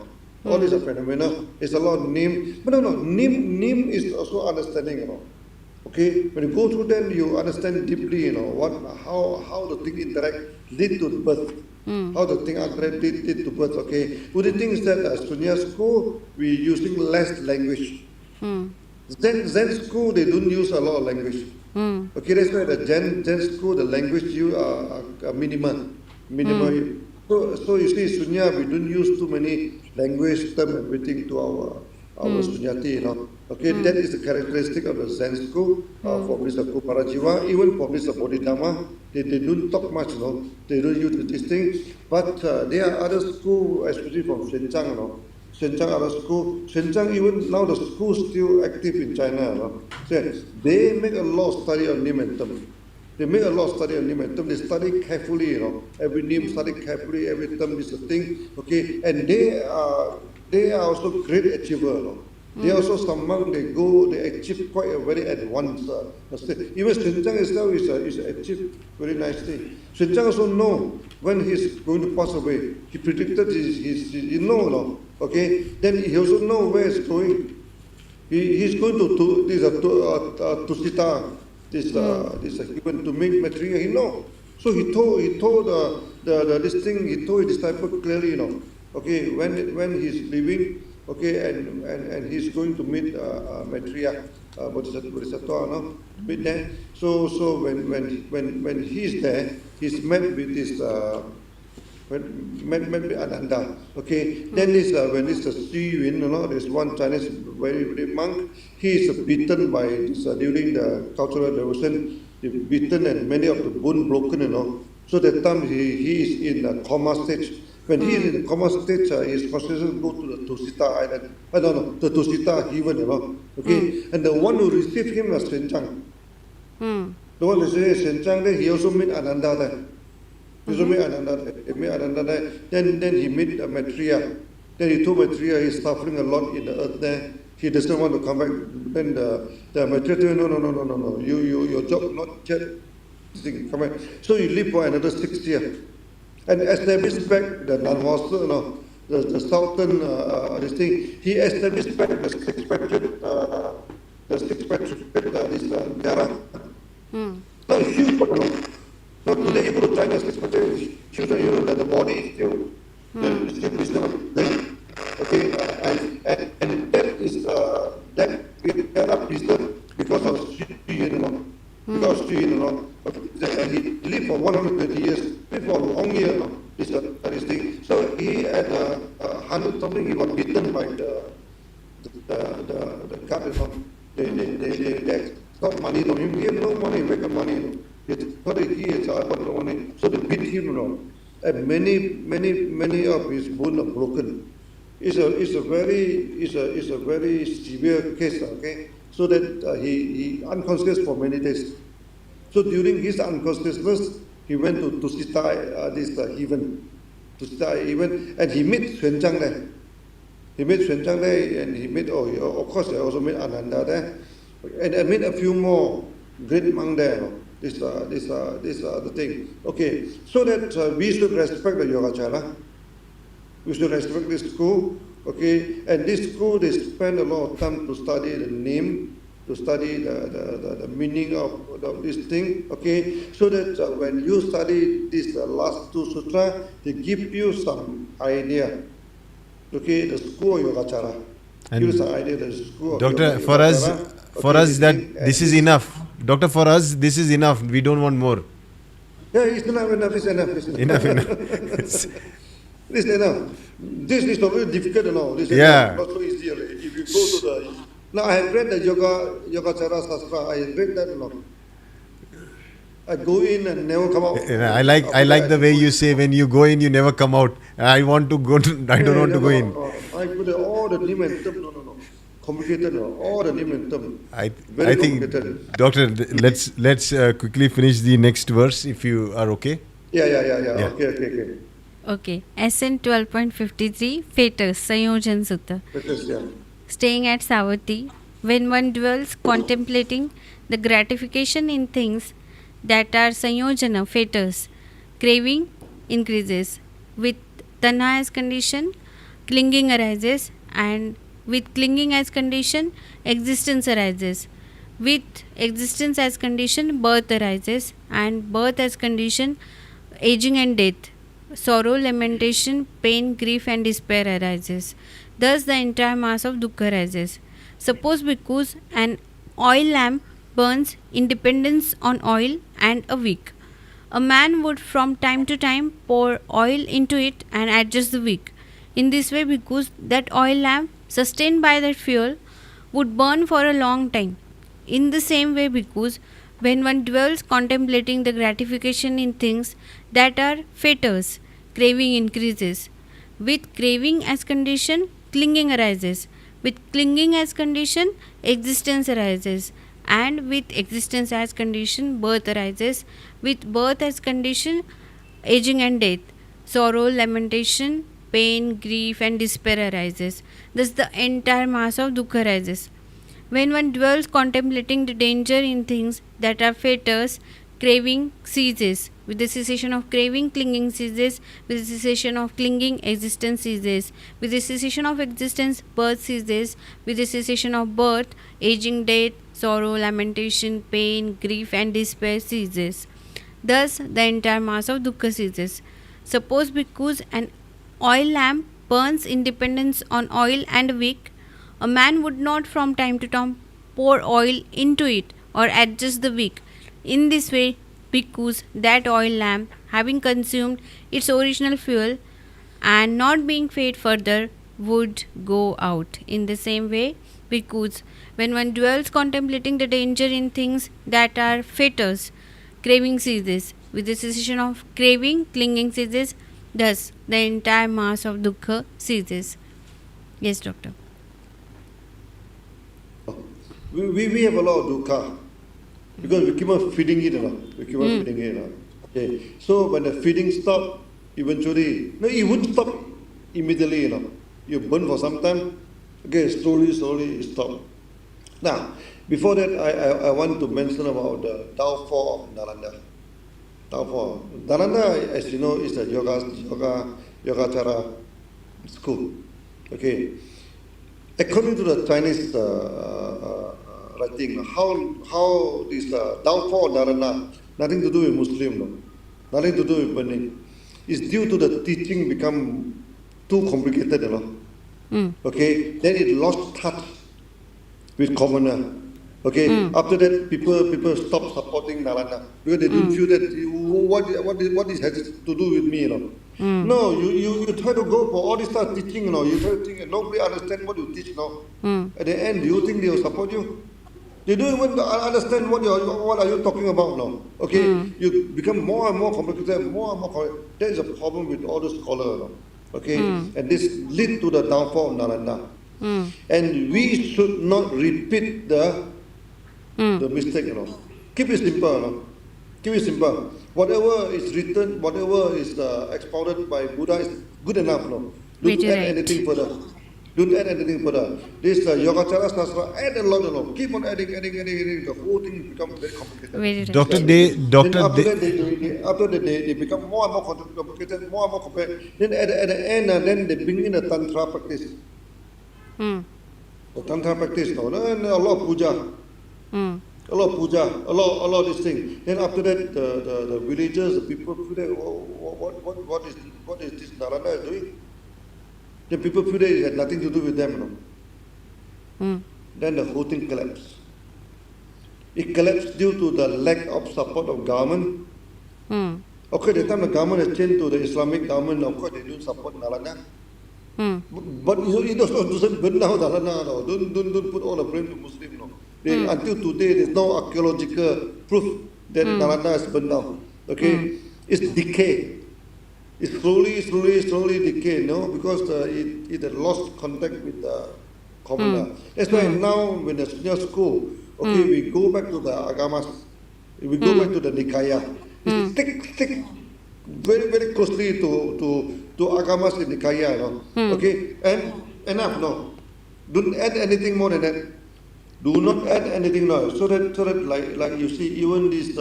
All these are phenomena. It's a lot of name. But no, name is also understanding, Okay, when you go through them, you understand deeply, how the thing interact, lead to birth. How the thing interact, lead to birth, okay. But the thing is that Sunya school, we're using less language. Zen school, they don't use a lot of language. Okay, that's why the Zen school, the language you are minimal. So you see, Sunya, we don't use too many language term and everything to our Sunyati, Okay, that is the characteristic of the Zen school, for Mr. Kuparajiva, even for Mr. Bodhidharma, they don't talk much, They don't use this thing. But there are other schools, especially from Shenzhen, Shenzhen other school. Shenzhen, even now the school is still active in China. So they make a lot of study on name and term. They make a lot of study on name and term. They study carefully, Every name study carefully, every term is a thing. Okay, and they are also great achiever. They also someone they achieve quite a very advanced state. Even Shenzhen itself is achieved very nicely. Shenzhen also know when he's going to pass away. He predicted he know. Okay, then he also know where he's going. He's going to Tusita, this human to make material. He know. So he told this thing. He told his disciple clearly. Okay, when he's leaving. Okay, and he's going to meet Maitreya, Bodhisattva, meet there. So when he's there, he's met with this met with Ananda. Okay, then when this Xu Yun, there's one Chinese very monk. He is beaten by this during the cultural revolution. Beaten and many of the bone broken. So that time he is in a coma stage. When he is in the coma stage, he is considered to go to the Tusita island. The Tusita heaven, Okay, and the one who received him was Shenzhen. The one who received Shenzhen there, he also met Ananda there. He also met Ananda there. Then he met Maitreya. Then he told Maitreya he's suffering a lot in the earth there. He doesn't want to come back. Then the Maitreya told him, no. Your job not yet. Come back. So you live for another 6 years. And established back the Nanwasa, the southern this thing. He established back the six patriot this Dara. Not huge, not today you go to China, six patriot, children, that the body is still there. Okay, and that is that Dara preserved because of Xu, because Xu, and he lived for 120 years, lived for a long year, this thing. So he at 100 something, he was beaten by the guard. They got money from him. He had no money, make money. He had no money. So they beat him, and many of his bones are broken. It's a very severe case. Okay, so that he unconscious for many days. So during his unconsciousness, he went to Tusita, this heaven, and he met Xuanzang there. He met Xuanzang there, and he met, of course, I also met Ananda there, and I met a few more great monks there. This the thing. Okay, so that we should respect the Yogacara. We should respect this school. Okay, and this school they spend a lot of time to study the name, to study the meaning of this thing, okay? So that when you study these last two sutras, they give you some idea, okay? The school of Yogacara. Give you some idea, the school of Doctor, Yogacara. for us that this is enough. Doctor, for us, this is enough. We don't want more. Yeah, it's enough. It's enough. This is not very difficult, This is not so easy. If you go to Now I have read the Yogacara Sastra. I read that, I go in and never come out. I like the way you say when you go in, you never come out. I want to go. I don't want to go in. I put all the name and term. No. Complicated. No. All the name and term. I Very think, complicated. Doctor, let's quickly finish the next verse if you are okay. Yeah. Yeah. Okay. Okay. SN 12.53 Fetus Sanyojan Sutta. Yeah. Staying at Savatthi, when one dwells contemplating the gratification in things that are Sanyojana, fetters, craving increases. With Tanha as condition, clinging arises, and with clinging as condition, existence arises. With existence as condition, birth arises, and birth as condition, aging and death. Sorrow, lamentation, pain, grief, and despair arises. Thus, the entire mass of dukkha arises. Suppose because an oil lamp burns in dependence on oil and a wick. A man would from time to time pour oil into it and adjust the wick. In this way, because that oil lamp, sustained by that fuel, would burn for a long time. In the same way, because when one dwells contemplating the gratification in things that are fetters, craving increases. With craving as condition, clinging arises. With clinging as condition, existence arises. And with existence as condition, birth arises. With birth as condition, aging and death. Sorrow, lamentation, pain, grief, and despair arises. Thus, the entire mass of dukkha arises. When one dwells contemplating the danger in things that are fetters, craving ceases. With the cessation of craving, clinging ceases. With the cessation of clinging, existence ceases. With the cessation of existence, birth ceases. With the cessation of birth, aging, death, sorrow, lamentation, pain, grief, and despair ceases. Thus, the entire mass of dukkha ceases. Suppose because an oil lamp burns in dependence on oil and wick, a man would not from time to time pour oil into it or adjust the wick. In this way, because that oil lamp, having consumed its original fuel and not being fed further, would go out. In the same way, because when one dwells contemplating the danger in things that are fetters, craving ceases. With the cessation of craving, clinging ceases. Thus, the entire mass of dukkha ceases. Yes, Doctor. We have a lot of dukkha because we keep on feeding it. Okay. So when the feeding stop, eventually, no, it won't stop immediately. You burn for some time. Okay, slowly it stop. Now, before that, I want to mention about the downfall of Nalanda. Nalanda, as you know, is a Yogacara school. Okay. According to the Chinese writing, how this downfall of Nalanda, nothing to do with Muslim, no, nothing to do with burning, is due to the teaching become too complicated, Okay, then it lost touch with commoner. Okay, after that, people stop supporting Nalanda because they don't feel that what this has to do with me, No, you try to go for all this stuff teaching, You try to think and nobody understand what you teach, At the end, do you think they will support you? They don't even understand what are you talking about now. Okay, you become more and more complicated, That is a problem with all the scholars, Okay, and this lead to the downfall of Nalanda. And we should not repeat the mistake, Keep it simple, Keep it simple. Whatever is written, whatever is expounded by Buddha is good enough, Don't add anything further. This Yogacara Sastra, add a lot, Keep on adding. The whole thing becomes very complicated. Doctor, After that, they become more and more complicated, Then at the end, then they bring in the Tantra practice. The Tantra practice, and a lot of puja. A lot of this thing. Then after that, the villagers, the people, what is this Narada doing? Then people feel that it had nothing to do with them, Then the whole thing collapsed. It collapsed due to the lack of support of government. Okay, the time the government has changed to the Islamic government, of course they don't support Nalanda. But it doesn't burn down Dharana. No. Don't put all the blame to Muslim. No. Until today, there's no archaeological proof that Nalanda is burned down. Okay, it's decay. It's slowly decay. No, because it had lost contact with the commoner. That's why now when the senior school, okay, we go back to the agamas, we go back to the Nikaya. It's stick very closely to agamas in Nikaya. No, okay, and enough. No, don't add anything more than that. Do not add anything now. So that like you see, even this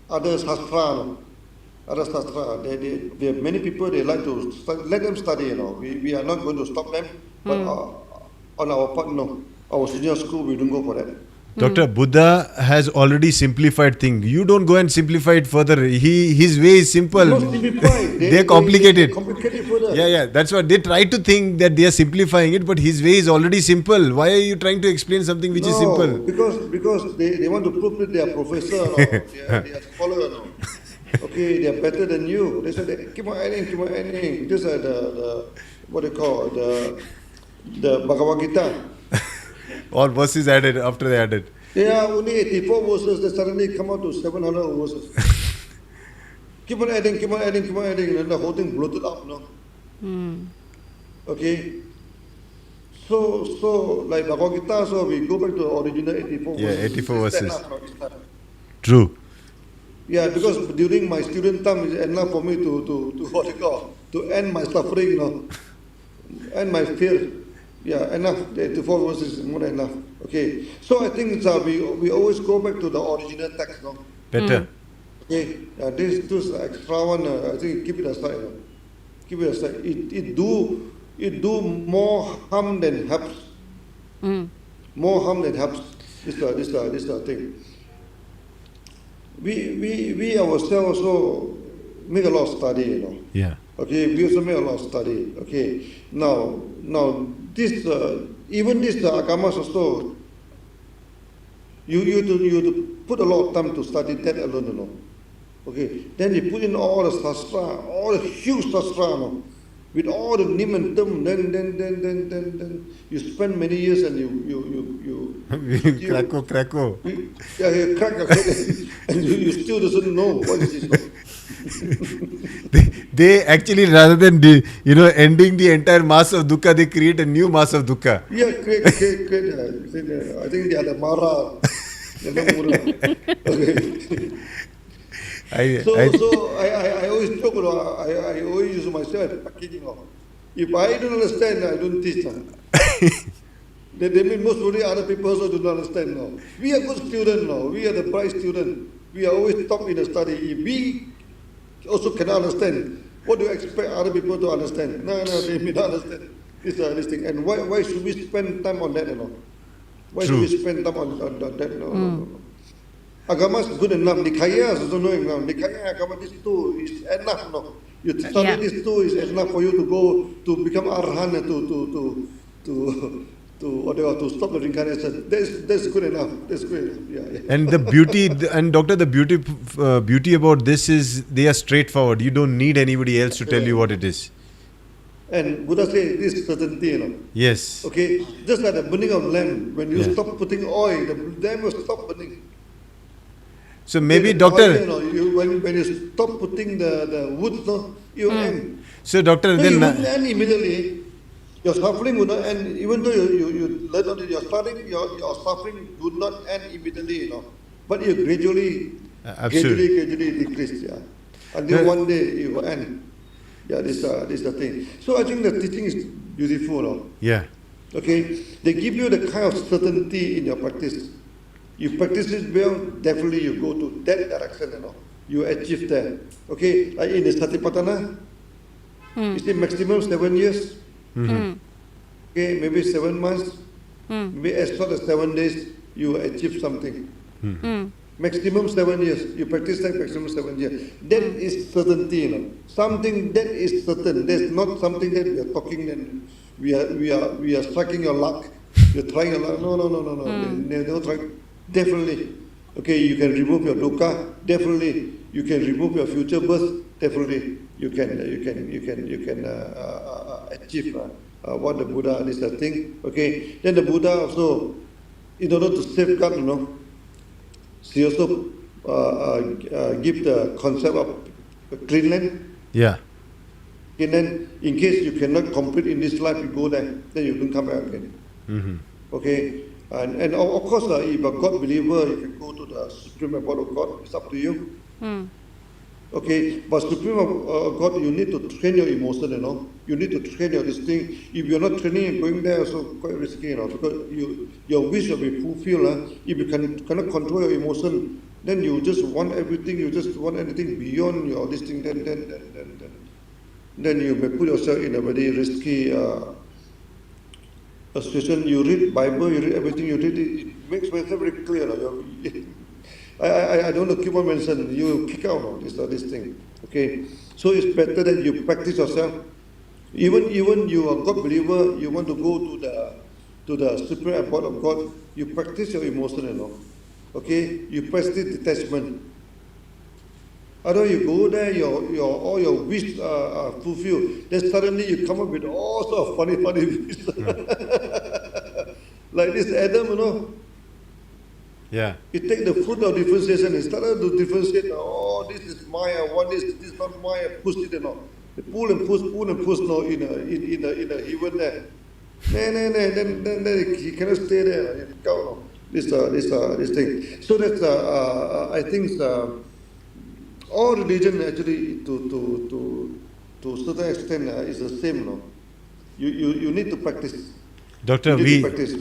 other sastra, no? Other sastra, they have many people, they like to let them study. You know, we are not going to stop them, but on our part, no, our senior school, we don't go for that. Dr. Buddha has already simplified things. You don't go and simplify it further. His way is simple. Not simplified. They complicate it. Complicate it further. Yeah. That's what they try to think that they are simplifying it, but his way is already simple. Why are you trying to explain something which is simple? Because they want to prove that they are professor, no? they are scholar, no? Okay, they are better than you. They said, keep on adding. Just the what they call the Bhagavad Gita. All verses added after they added. Yeah, only 84 verses. They suddenly come out to 700 verses. keep on adding, and the whole thing bloated up, no? Okay. So like Bhagavad Gita, so we go back to the original 84 verses. Yeah, 84 verses. Enough. True. Yeah, because during my student time, it's enough for me to what you call, to end my suffering, you know, end my fear. Yeah, enough. The 84 verses is more than enough. Okay. So I think it's, we always go back to the original text, no? Better. Okay. This extra one, I think keep it aside. No? Keep it aside. It do more harm than helps. More harm than helps. This is the thing. We ourselves also make a lot of study, you know. Yeah. Okay, we also make a lot of study. Okay, now this even this agamas also, you to put a lot of time to study that alone, you know. Okay, then you put in all the sastra, all the huge sastra, you know, with all the nim and tum. Then you spend many years and you Cracko. you crack and you still doesn't know what is this. They actually, rather than ending the entire mass of dukkha, they create a new mass of dukkha. Yeah, create. I think they are the Mara. Okay. I always joke, I always use myself as kidding. If I don't understand, I don't teach. They mean most probably other people also do not understand. No. We are good students now. We are the bright students. We are always top in the study. If we also cannot understand, what do you expect other people to understand? No, they may not understand this thing. And why should we spend time on that? You know? Why should we spend time on that? No. Agama is good enough. Nikaya is also knowing now. Nikaya, Agama, this too is enough. No. You study this too is enough for you to go to become Arhan to stop the reincarnation. That's good enough. That's good enough. Yeah. And the beauty, and Doctor, the beauty about this is they are straightforward. You don't need anybody else to tell you what it is. And Buddha said this certainty, you know. Yes. Okay, just like the burning of lamp. When you stop putting oil, the lamp will stop burning. So maybe, Doctor, when you stop putting the wood, no, you end. So, Doctor, then you wouldn't end immediately. Your suffering would not end, even though you learn on your suffering would not end immediately, you know. But you gradually decrease, yeah. Until one day it will end. Yeah, this is the thing. So I think the teaching is beautiful, no? Yeah. Okay, they give you the kind of certainty in your practice. You practice it well, definitely you go to that direction, you know. You achieve that. Okay, like in the Satipatthana, it's the maximum 7 years. Okay, maybe 7 months, maybe as short as 7 days, you achieve something. Maximum 7 years. You practice that maximum 7 years. That is certainty, you know. Something that is certain. That's not something that we are talking and we are striking your luck. You're trying your luck. No. They're not trying. Definitely. Okay, you can remove your dukkha. Definitely. You can remove your future birth. Definitely. You can achieve what the Buddha is a thing. Okay, then the Buddha also, in order to safeguard, she also give the concept of clean land. Yeah. And then, in case you cannot complete in this life, you go there, then you don't come back again. Mm-hmm. Okay, and of course, if a God believer, you can go to the Supreme Abode of God. It's up to you. Okay, but Supreme God, you need to train your emotion, You need to train your this thing. If you're not training, going there also quite risky, because your wish will be fulfilled. If you cannot control your emotion, then you just want everything, you just want anything beyond your this thing, then you may put yourself in a very risky situation. You read Bible, you read everything, you read it makes myself very clear. I don't know, keep on mentioning, you kick out this thing. Okay, so it's better that you practice yourself. Even you are God believer, you want to go to the Supreme Abode of God, you practice your emotion, Okay, you practice detachment. Otherwise, you go there, all your wish are fulfilled. Then suddenly you come up with all sorts of funny wishes. Like this Adam, Yeah. You take the fruit of differentiation and started to differentiate. Oh, this is mine. I want this. This is not mine. Push it, They pull and push, in a heaven there. Then he cannot stay there. This thing. So that's I think all religion actually to a certain extent is the same. You need to practice. Doctor, you need to practice.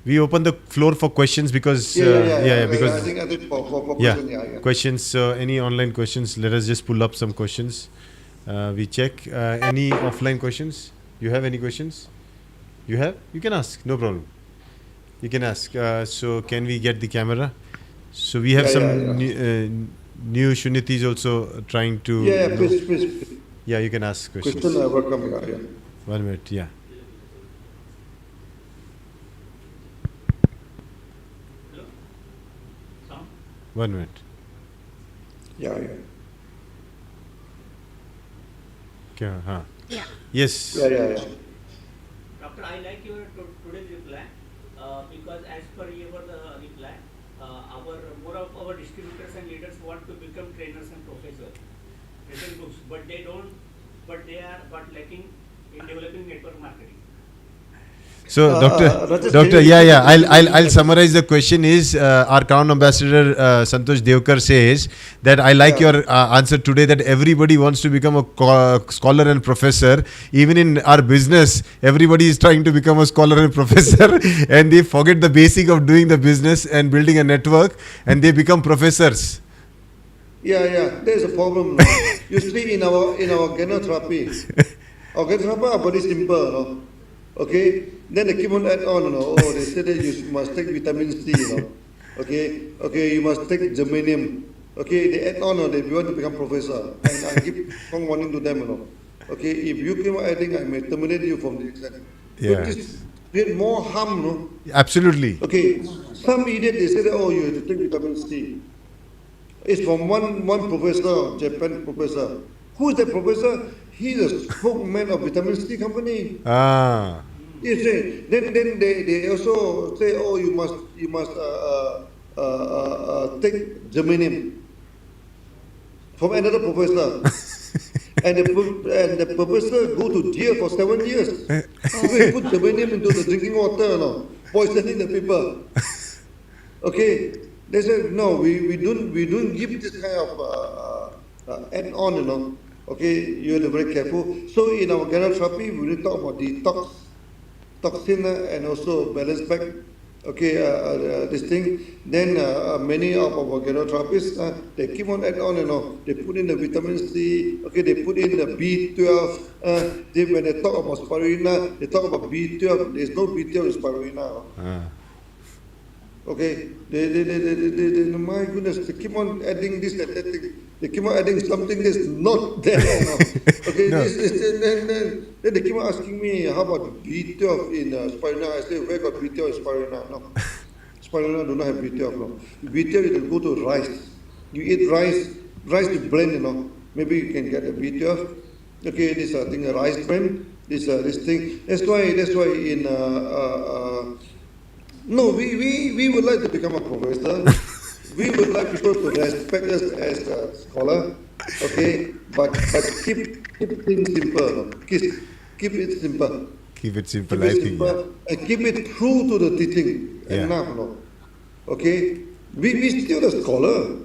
we open the floor for questions because because I think for questions, questions. So any online questions? Let us just pull up some questions. We check any offline questions. You have any questions? You have? You can ask. No problem. You can ask. So can we get the camera? So we have some new Shunitis also trying to. Please. Yeah, you can ask questions. Question welcome. 1 minute. Yeah. Hello? Sound? 1 minute. Yeah. Okay, Yeah. Yes. Yeah. Doctor, I like your today's reply because as per your reply, more of our distributors and leaders want to become trainers and professors, written books, but they are lacking in developing network marketing. So, Rajesh, Doctor, I'll summarize the question. Is our Crown Ambassador Santosh Devkar says that I like your answer today, that everybody wants to become a scholar and professor. Even in our business, everybody is trying to become a scholar and professor, and they forget the basic of doing the business and building a network, and they become professors. Yeah. There's a problem. You see, in our genotherapy, our genotherapy are very simple. Okay, then they keep on add on. They say that you must take vitamin C. Okay, you must take germanium. Okay, they add on. They want to become professor, and I keep on warning to them. Okay, if you keep on adding, I may terminate you from the exam. Yeah. This create more harm. Absolutely. Okay, some idiot they say that you have to take vitamin C. It's from one professor, Japan professor. Who is that professor? He's a spokesman of vitamin C company. You say, then they also say, you must take germanium from another professor. and the professor go to jail for 7 years. They put germanium into the drinking water, poisoning the people. Okay, they said no, we don't give this kind of add-on, Okay, you have to be very careful. So in our genotherapy, we will talk about detox, toxin, and also balance back. Okay, this thing. Then many of our genotherapists, they keep on add on. They put in the vitamin C. Okay, they put in the B12. When they talk about spirulina, they talk about B12. There's no B12 in spirulina. Okay, they my goodness, they keep on adding this and that thing. They keep on adding something that's not there. Okay, No. Then they keep on asking me, how about B12 in spirulina? I say, where got B12 in spirulina? No, spirulina do not have B12. No, B12 you can go to rice. You eat rice you blend. Maybe you can get a B12. Okay, this thing a rice blend. This thing. That's why in no, we would like to become a professor. We would like people to respect us as a scholar, okay? But keep things simple, no? Keep it simple. Keep it simple, Keep I it think. Yeah. simple and keep it true to the teaching. Yeah. Enough, no? Okay? We still a scholar.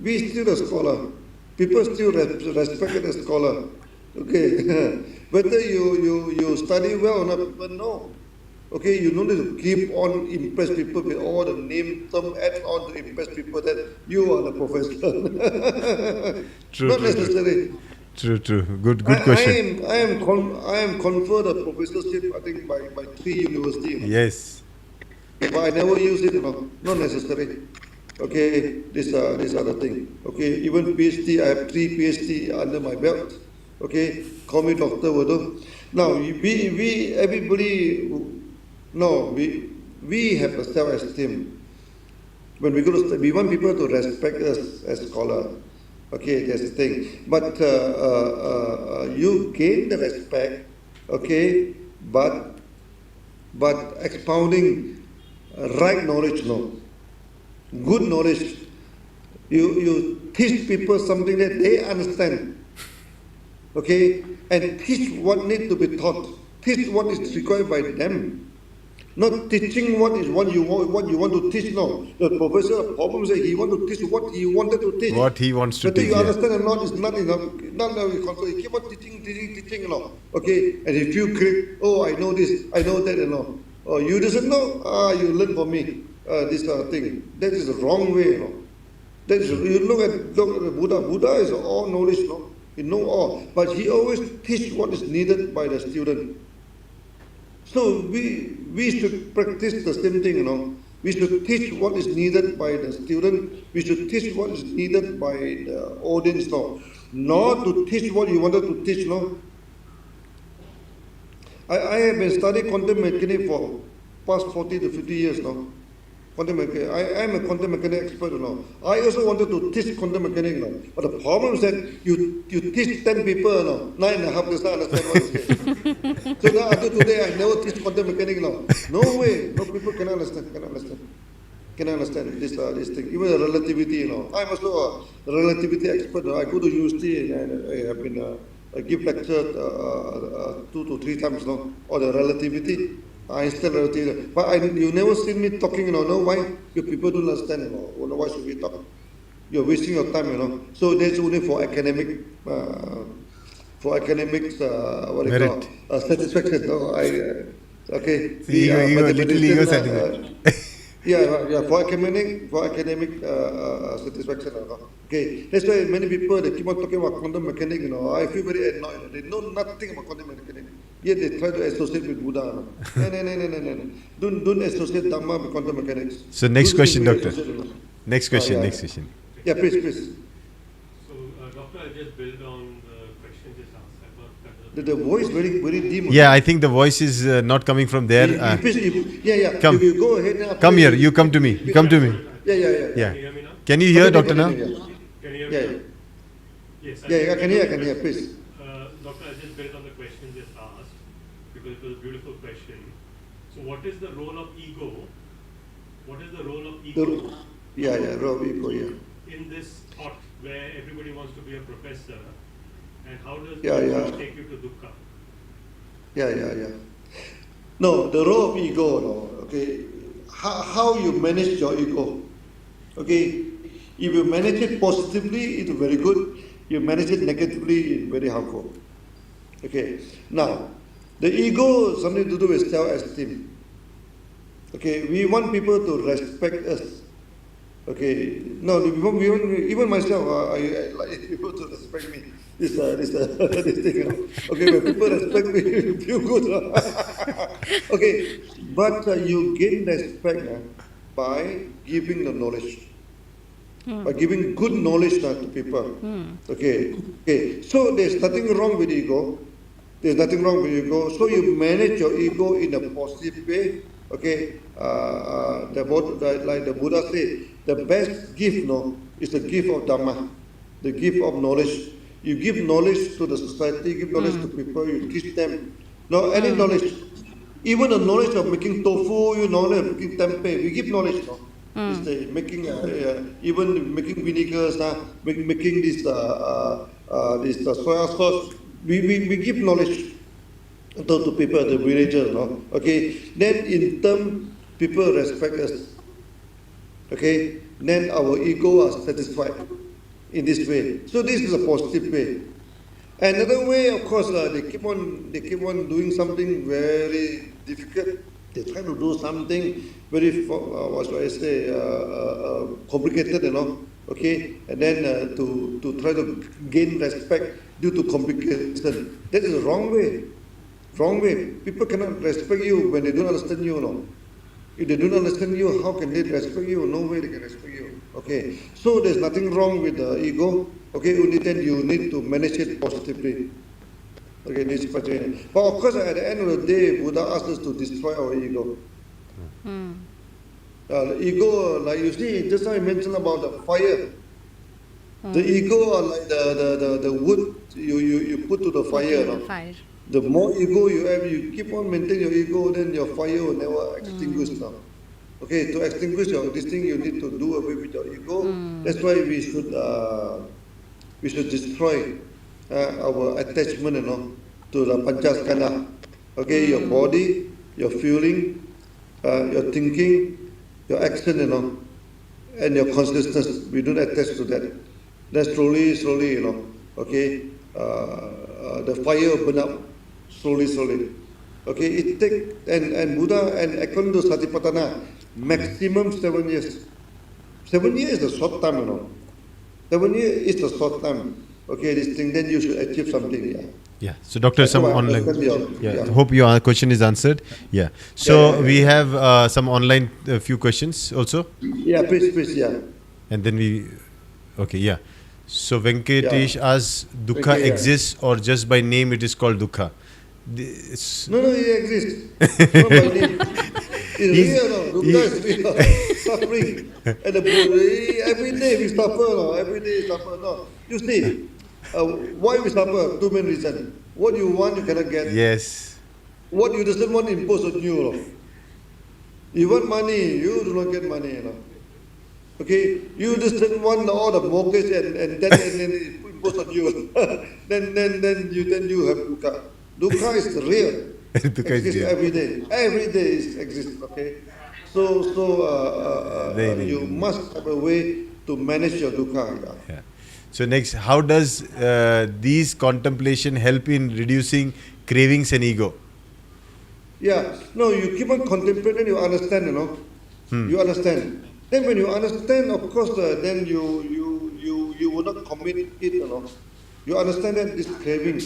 We still a scholar. People still respect a scholar. Okay. Whether you study well or not, people know. Okay, you don't need to keep on impress people with all the name term add on to impress people that you are the professor. True, Not true, true. necessary. True. Good question. I am conferred a professorship, I think, by 3 universities. Yes. But I never use it, not necessary. Okay, this are the thing. Okay, even PhD, I have 3 PhD under my belt. Okay, call me Doctor Wado. Now, everybody, no, we have a self-esteem. When we go to we want people to respect us as scholars. Okay, that's the thing. But you gain the respect, okay, but expounding right knowledge, no. Good knowledge. You teach people something that they understand, okay, and teach what needs to be taught. Teach what is required by them. Not teaching what you want to teach. No, the professor problem is that he want to teach what he wanted to teach. What he wants to Whether teach. you Yeah. understand or not is not enough. Not enough. You keep on teaching, Okay, and if you click, oh, I know this, I know that, Oh, you doesn't know. You learn from me. This thing. That is the wrong way, That is, you look at the Buddha. Buddha is all knowledge, He know all, but he always teach what is needed by the student. So we should practice the same thing, We should teach what is needed by the student. We should teach what is needed by the audience, Not to teach what you wanted to teach, I have been studying quantum mechanics for past 40 to 50 years now. Quantum mechanics. I am a quantum mechanics expert now. I also wanted to teach quantum mechanics now. But the problem is that you teach 10 people now, 9.5 does not understand what you say. So now until today I never teach quantum mechanics now. No way. No people cannot understand. Cannot understand this thing. Even the relativity, I'm also a relativity expert. I go to university and I have been I give lecture 2 to 3 times now on the relativity. Einstein relativity. But you never see me talking, No, why? You people don't understand, Why should we talk? You're wasting your time, So that's only for academic, what do you Merit. call, satisfaction. Okay. So little ego satisfaction. Yeah, for academic satisfaction. Okay, that's why many people they keep on talking about quantum mechanics. I feel very annoyed. They know nothing about quantum mechanics. Yet they try to associate with Buddha. No. Don't associate Dhamma with quantum mechanics. So next question, Don't Doctor. associate. Next question. yeah. Next question. Yeah, please. So, Doctor, I'll just build on the question just asked. I thought that was The voice very dim. Yeah, I think the voice is not coming from there. Come. You go ahead now. Come here. You come to me. Come to me. Yeah. Yeah. Can you hear me now? Can you hear, Doctor, now? Can you hear me Yeah. now? Yes. I can hear, please. Doctor, I just built on the question just asked because it was a beautiful question. So, what is the role of ego? What is the role of ego Role of ego, in this thought where everybody wants to be a professor, and how does Yeah. ego take you to dukkha? Yeah. No, the role of ego, okay, how you manage your ego, okay, if you manage it positively, it's very good. You manage it negatively, it's very harmful. Okay, now, the ego is something to do with self-esteem. Okay, we want people to respect us. Okay, no, even myself, I like people to respect me. This thing, Okay, when people respect me, you feel good. Okay, but you gain respect by giving the knowledge, by giving good knowledge to people. Okay. So there's nothing wrong with ego. There's nothing wrong with ego. So you manage your ego in a positive way. Okay, like the Buddha said, the best gift, is the gift of Dhamma, the gift of knowledge. You give knowledge to the society, give knowledge to people, you teach them. Now, any knowledge, even the knowledge of making tofu, you know, making tempeh, we give knowledge. No? It's the making, even making vinegars, making this soya sauce. We give knowledge to people, the villagers. No? Okay. Then in turn, people respect us. Okay. Then our ego are satisfied in this way. So this is a positive way. Another way, of course, they keep on doing something very difficult. They try to do something very, what should I say, complicated, okay, and then to try to gain respect due to complication. That is the wrong way. Wrong way. People cannot respect you when they don't understand you, If they don't understand you, how can they respect you? No way they can respect you. Okay. So there's nothing wrong with the ego. Okay, only then you need to manage it positively. Okay, this is. But of course, at the end of the day, Buddha asked us to destroy our ego. The ego, like you see, just now I mentioned about the fire. The ego are like the wood you put to the fire. No? Fire. The more ego you have, you keep on maintaining your ego, then your fire will never extinguish now. Okay, to extinguish this thing, you need to do away with your ego. That's why we should destroy our attachment, to the panchaskandha. Okay, your body, your feeling, your thinking, your action, and your consciousness. We don't attach to that. Then slowly, okay, the fire will burn up slowly. Okay, it take and Buddha and according to Satipatthana, maximum 7 years. 7 years is a short time, 7 years is a short time. Okay, this thing, then you should achieve something. Yeah. Yeah. So, Doctor, some I online. understand Yeah. Hope your question is answered. Yeah. So we have some online few questions also, Yeah, please, yeah. and then we. Okay. Yeah. So Venkatesh asks, Dukkha Okay, yeah. exists or just by name it is called Dukkha? No, it exists. Not by name. It's real, Dukkha is real. Suffering. And every day we suffer, every day we suffer. No. You see, why we suffer? Two main reasons. What you want, you cannot get. Yes. What you doesn't want, impose on you. You want money, you do not get money. Okay, you just want all the mortgage and then impose on you. then you have dukkha. Dukkha is real. Dukkha is exists real. every day. Every day it exists. Okay, so Very you good. must have a way to manage your dukkha. Yeah. So next, how does these contemplation help in reducing cravings and ego? Yeah. No, you keep on contemplating, you understand, You understand. Then when you understand, of course, then you will not commit it, You understand that this craving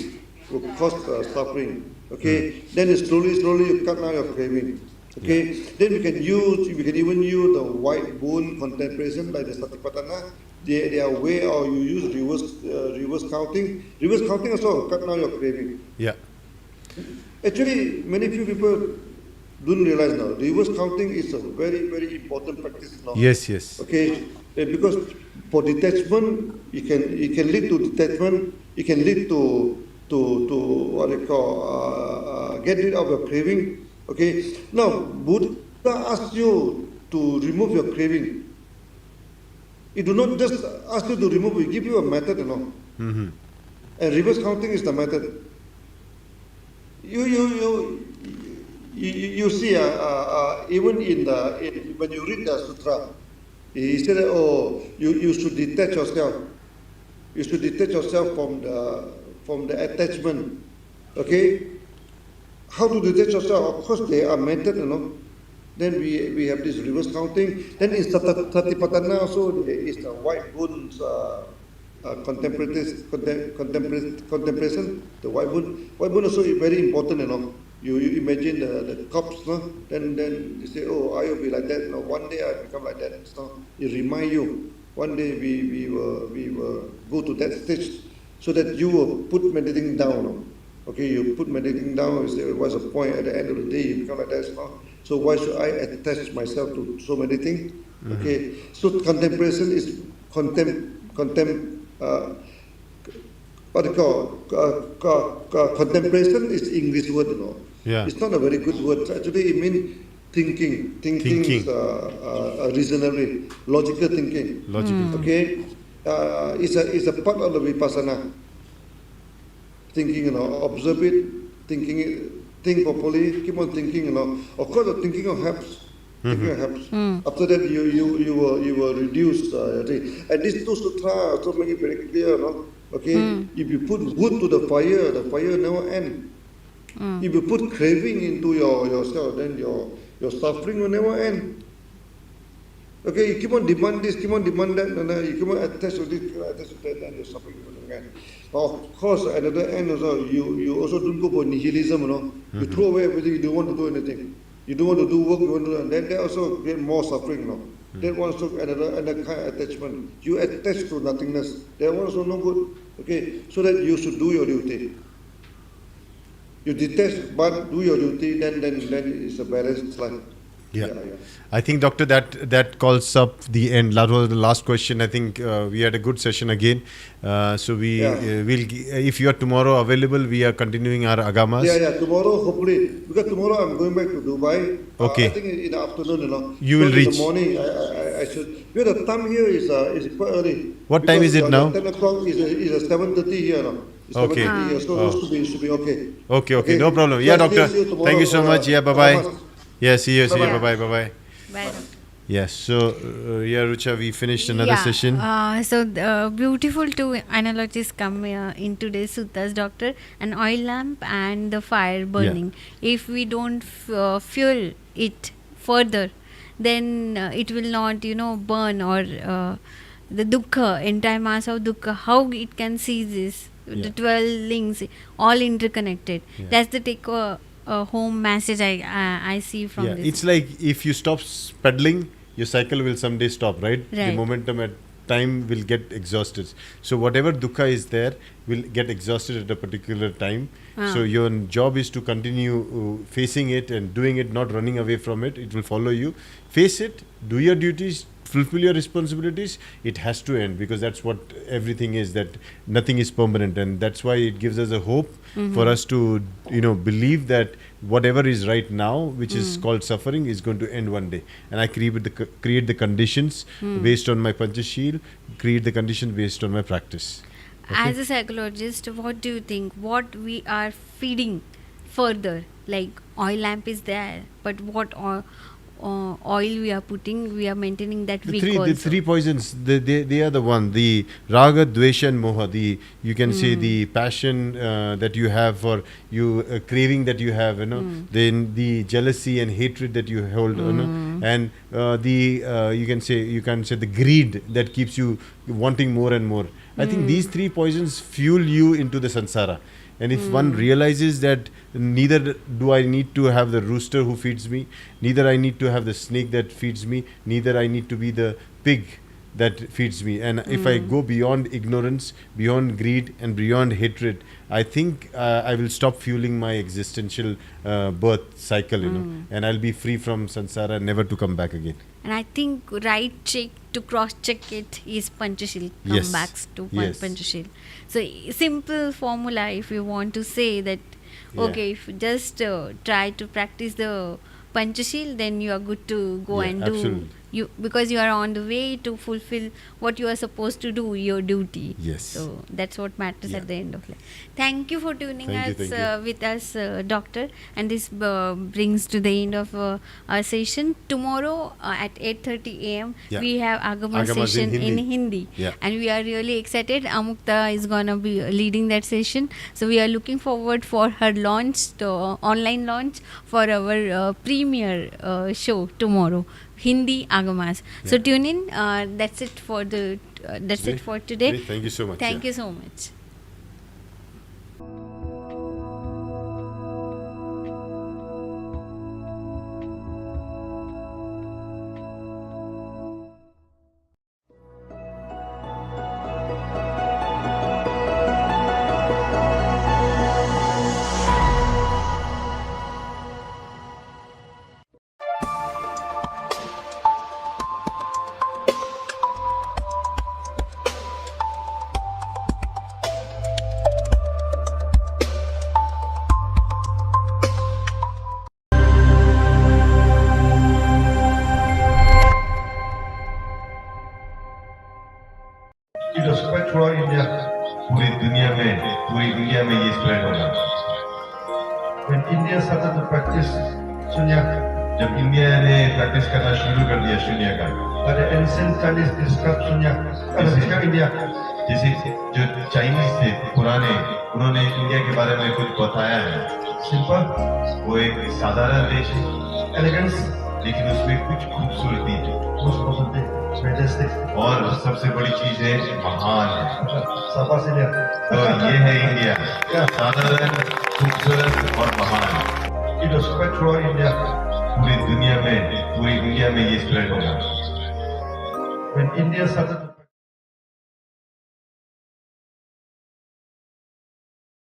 will cause suffering. Okay. Then slowly you cut down your craving. Okay. Then we can even use the white bone contemplation by the Satipatthana. They are way, or you use reverse counting. Reverse counting also cut down your craving. Yeah. Actually, many few people don't realize now. Reverse counting is a very, very important practice now. Yes. Okay, because for detachment, it can lead to detachment. It can lead to what they call get rid of your craving. Okay. Now, Buddha asks you to remove your craving. It do not just ask you to remove. It give you a method, Mm-hmm. And reverse counting is the method. You see, even when you read the sutra, he said, you should detach yourself. You should detach yourself from the attachment. Okay? How to detach yourself? Of course, there are methods, Then we have this reverse counting. Then in Satipatthana also there is the white bones contemplation. The white bone also is very important, You imagine the cups, Then you say, I will be like that. One day I become like that. So it remind you. One day we will go to that stage, so that you will put meditating down. Okay, you put meditating down. You say, what's the point? At the end of the day, you become like that. So why should I attach myself to so many things? Okay, so contemplation is what you call contemplation is English word, Yeah. It's not a very good word. Actually, it means thinking. Thinking is reasonably logical thinking. Logical. Okay, it's a part of the vipassana. Thinking, observe it, thinking it, think properly, keep on thinking, Of course, the thinking helps. Thinking helps. After that, you will reduce. And these two sutra also make it very clear, Okay, if you put wood to the fire never end. If you put craving into yourself, then your suffering will never end. Okay, you keep on demand this, keep on demand that, and you keep on attach to this, attach to that, then your suffering will never end. Of course, at the end also, you also don't go for nihilism, You throw away everything, you don't want to do anything. You don't want to do work, you want to do, and then that also get more suffering, That one also another kind of attachment. You attach to nothingness. That one also no good. Okay, so that you should do your duty. You detach but do your duty, then it's a balanced life. Yeah. I think, Doctor, that calls up the end. That was the last question. I think we had a good session again. So we will. If you are tomorrow available, we are continuing our agamas. Yeah. Tomorrow, hopefully, because tomorrow I'm going back to Dubai. Okay. I think in the afternoon, You will reach. In the morning, I should. Because the time here is quite early. What time is it now? 10 o'clock is 7:30 here now. It's Okay. 7:30 here, so should be okay. Okay. No problem. Yeah, Doctor. Thank you so much. Yeah. Bye bye. Yeah. See you. Bye-bye. Bye bye. Bye, Doctor. Yes. So, Rucha, we finished another session. So beautiful two analogies come in today's suttas, Doctor. An oil lamp and the fire burning. If we don't fuel it further, then it will not, burn, or the dukkha, entire mass of dukkha. How it can see this? The 12 links, all interconnected. That's the take home message I see from this. It's like if you stop pedaling, your cycle will someday stop, right? The Right. momentum at time will get exhausted. So whatever dukkha is there will get exhausted at a particular time. So your job is to continue facing it and doing it, not running away from it. It will follow you. Face it, do your duties, fulfill your responsibilities. It has to end, because that's what everything is, that nothing is permanent, and that's why it gives us a hope for us to believe that whatever is right now, which is called suffering, is going to end one day. And I create the conditions based on my Panchasheel, create the conditions based on my practice. Okay? As a psychologist, what do you think? What we are feeding further? Like oil lamp is there, but what oil we are putting, we are maintaining that wick also. The three poisons, they are the one. The raga, dvesha and moha. You can say the passion that you have for you, craving that you have, then the jealousy and hatred that you hold, and you can say the greed that keeps you wanting more and more. I think these three poisons fuel you into the samsara. And if one realizes that neither do I need to have the rooster who feeds me, neither I need to have the snake that feeds me, neither I need to be the pig that feeds me. And if I go beyond ignorance, beyond greed and beyond hatred, I think I will stop fueling my existential birth cycle, and I'll be free from samsara, never to come back again. And I think right check to cross check it is Panchasheel. Yes. Come back to Yes. Panchasheel. So simple formula, if you want to say that, okay, if you just try to practice the Panchasheel, then you are good to go and do. Absolutely. Because you are on the way to fulfill what you are supposed to do, your duty. Yes. So that's what matters at the end of life. Thank you for tuning Thank you. with us, Doctor. And this brings to the end of our session. Tomorrow at 8:30 a.m. we have Agama Agamas session in in Hindi. Yeah. And we are really excited. Amukta is going to be leading that session. So we are looking forward for her online launch for our premiere show tomorrow. Hindi Agamas. So tune in. That's it for it for today. Great. Thank you so much. Thank you so much. India started to practice Sunya, जब India ने practice करना शुरू कर दिया शून्य का, but the ancient Chinese described Sunya, described India. जैसे जो चाइनीज थे पुराने, उन्होंने इंडिया के बारे में कुछ बताया है। Simple, वो एक साधारण देश है, elegance, लेकिन उसमें कुछ खूबसूरती है, most positive, majestic. और सबसे बड़ी चीज है महान है। Sabas India. तो ये है इंडिया, साधारण, खूबसूरत और महान। It was spread throughout India. पूरी दुनिया में, पूरी इंडिया में ये स्प्रेड होगा। When India started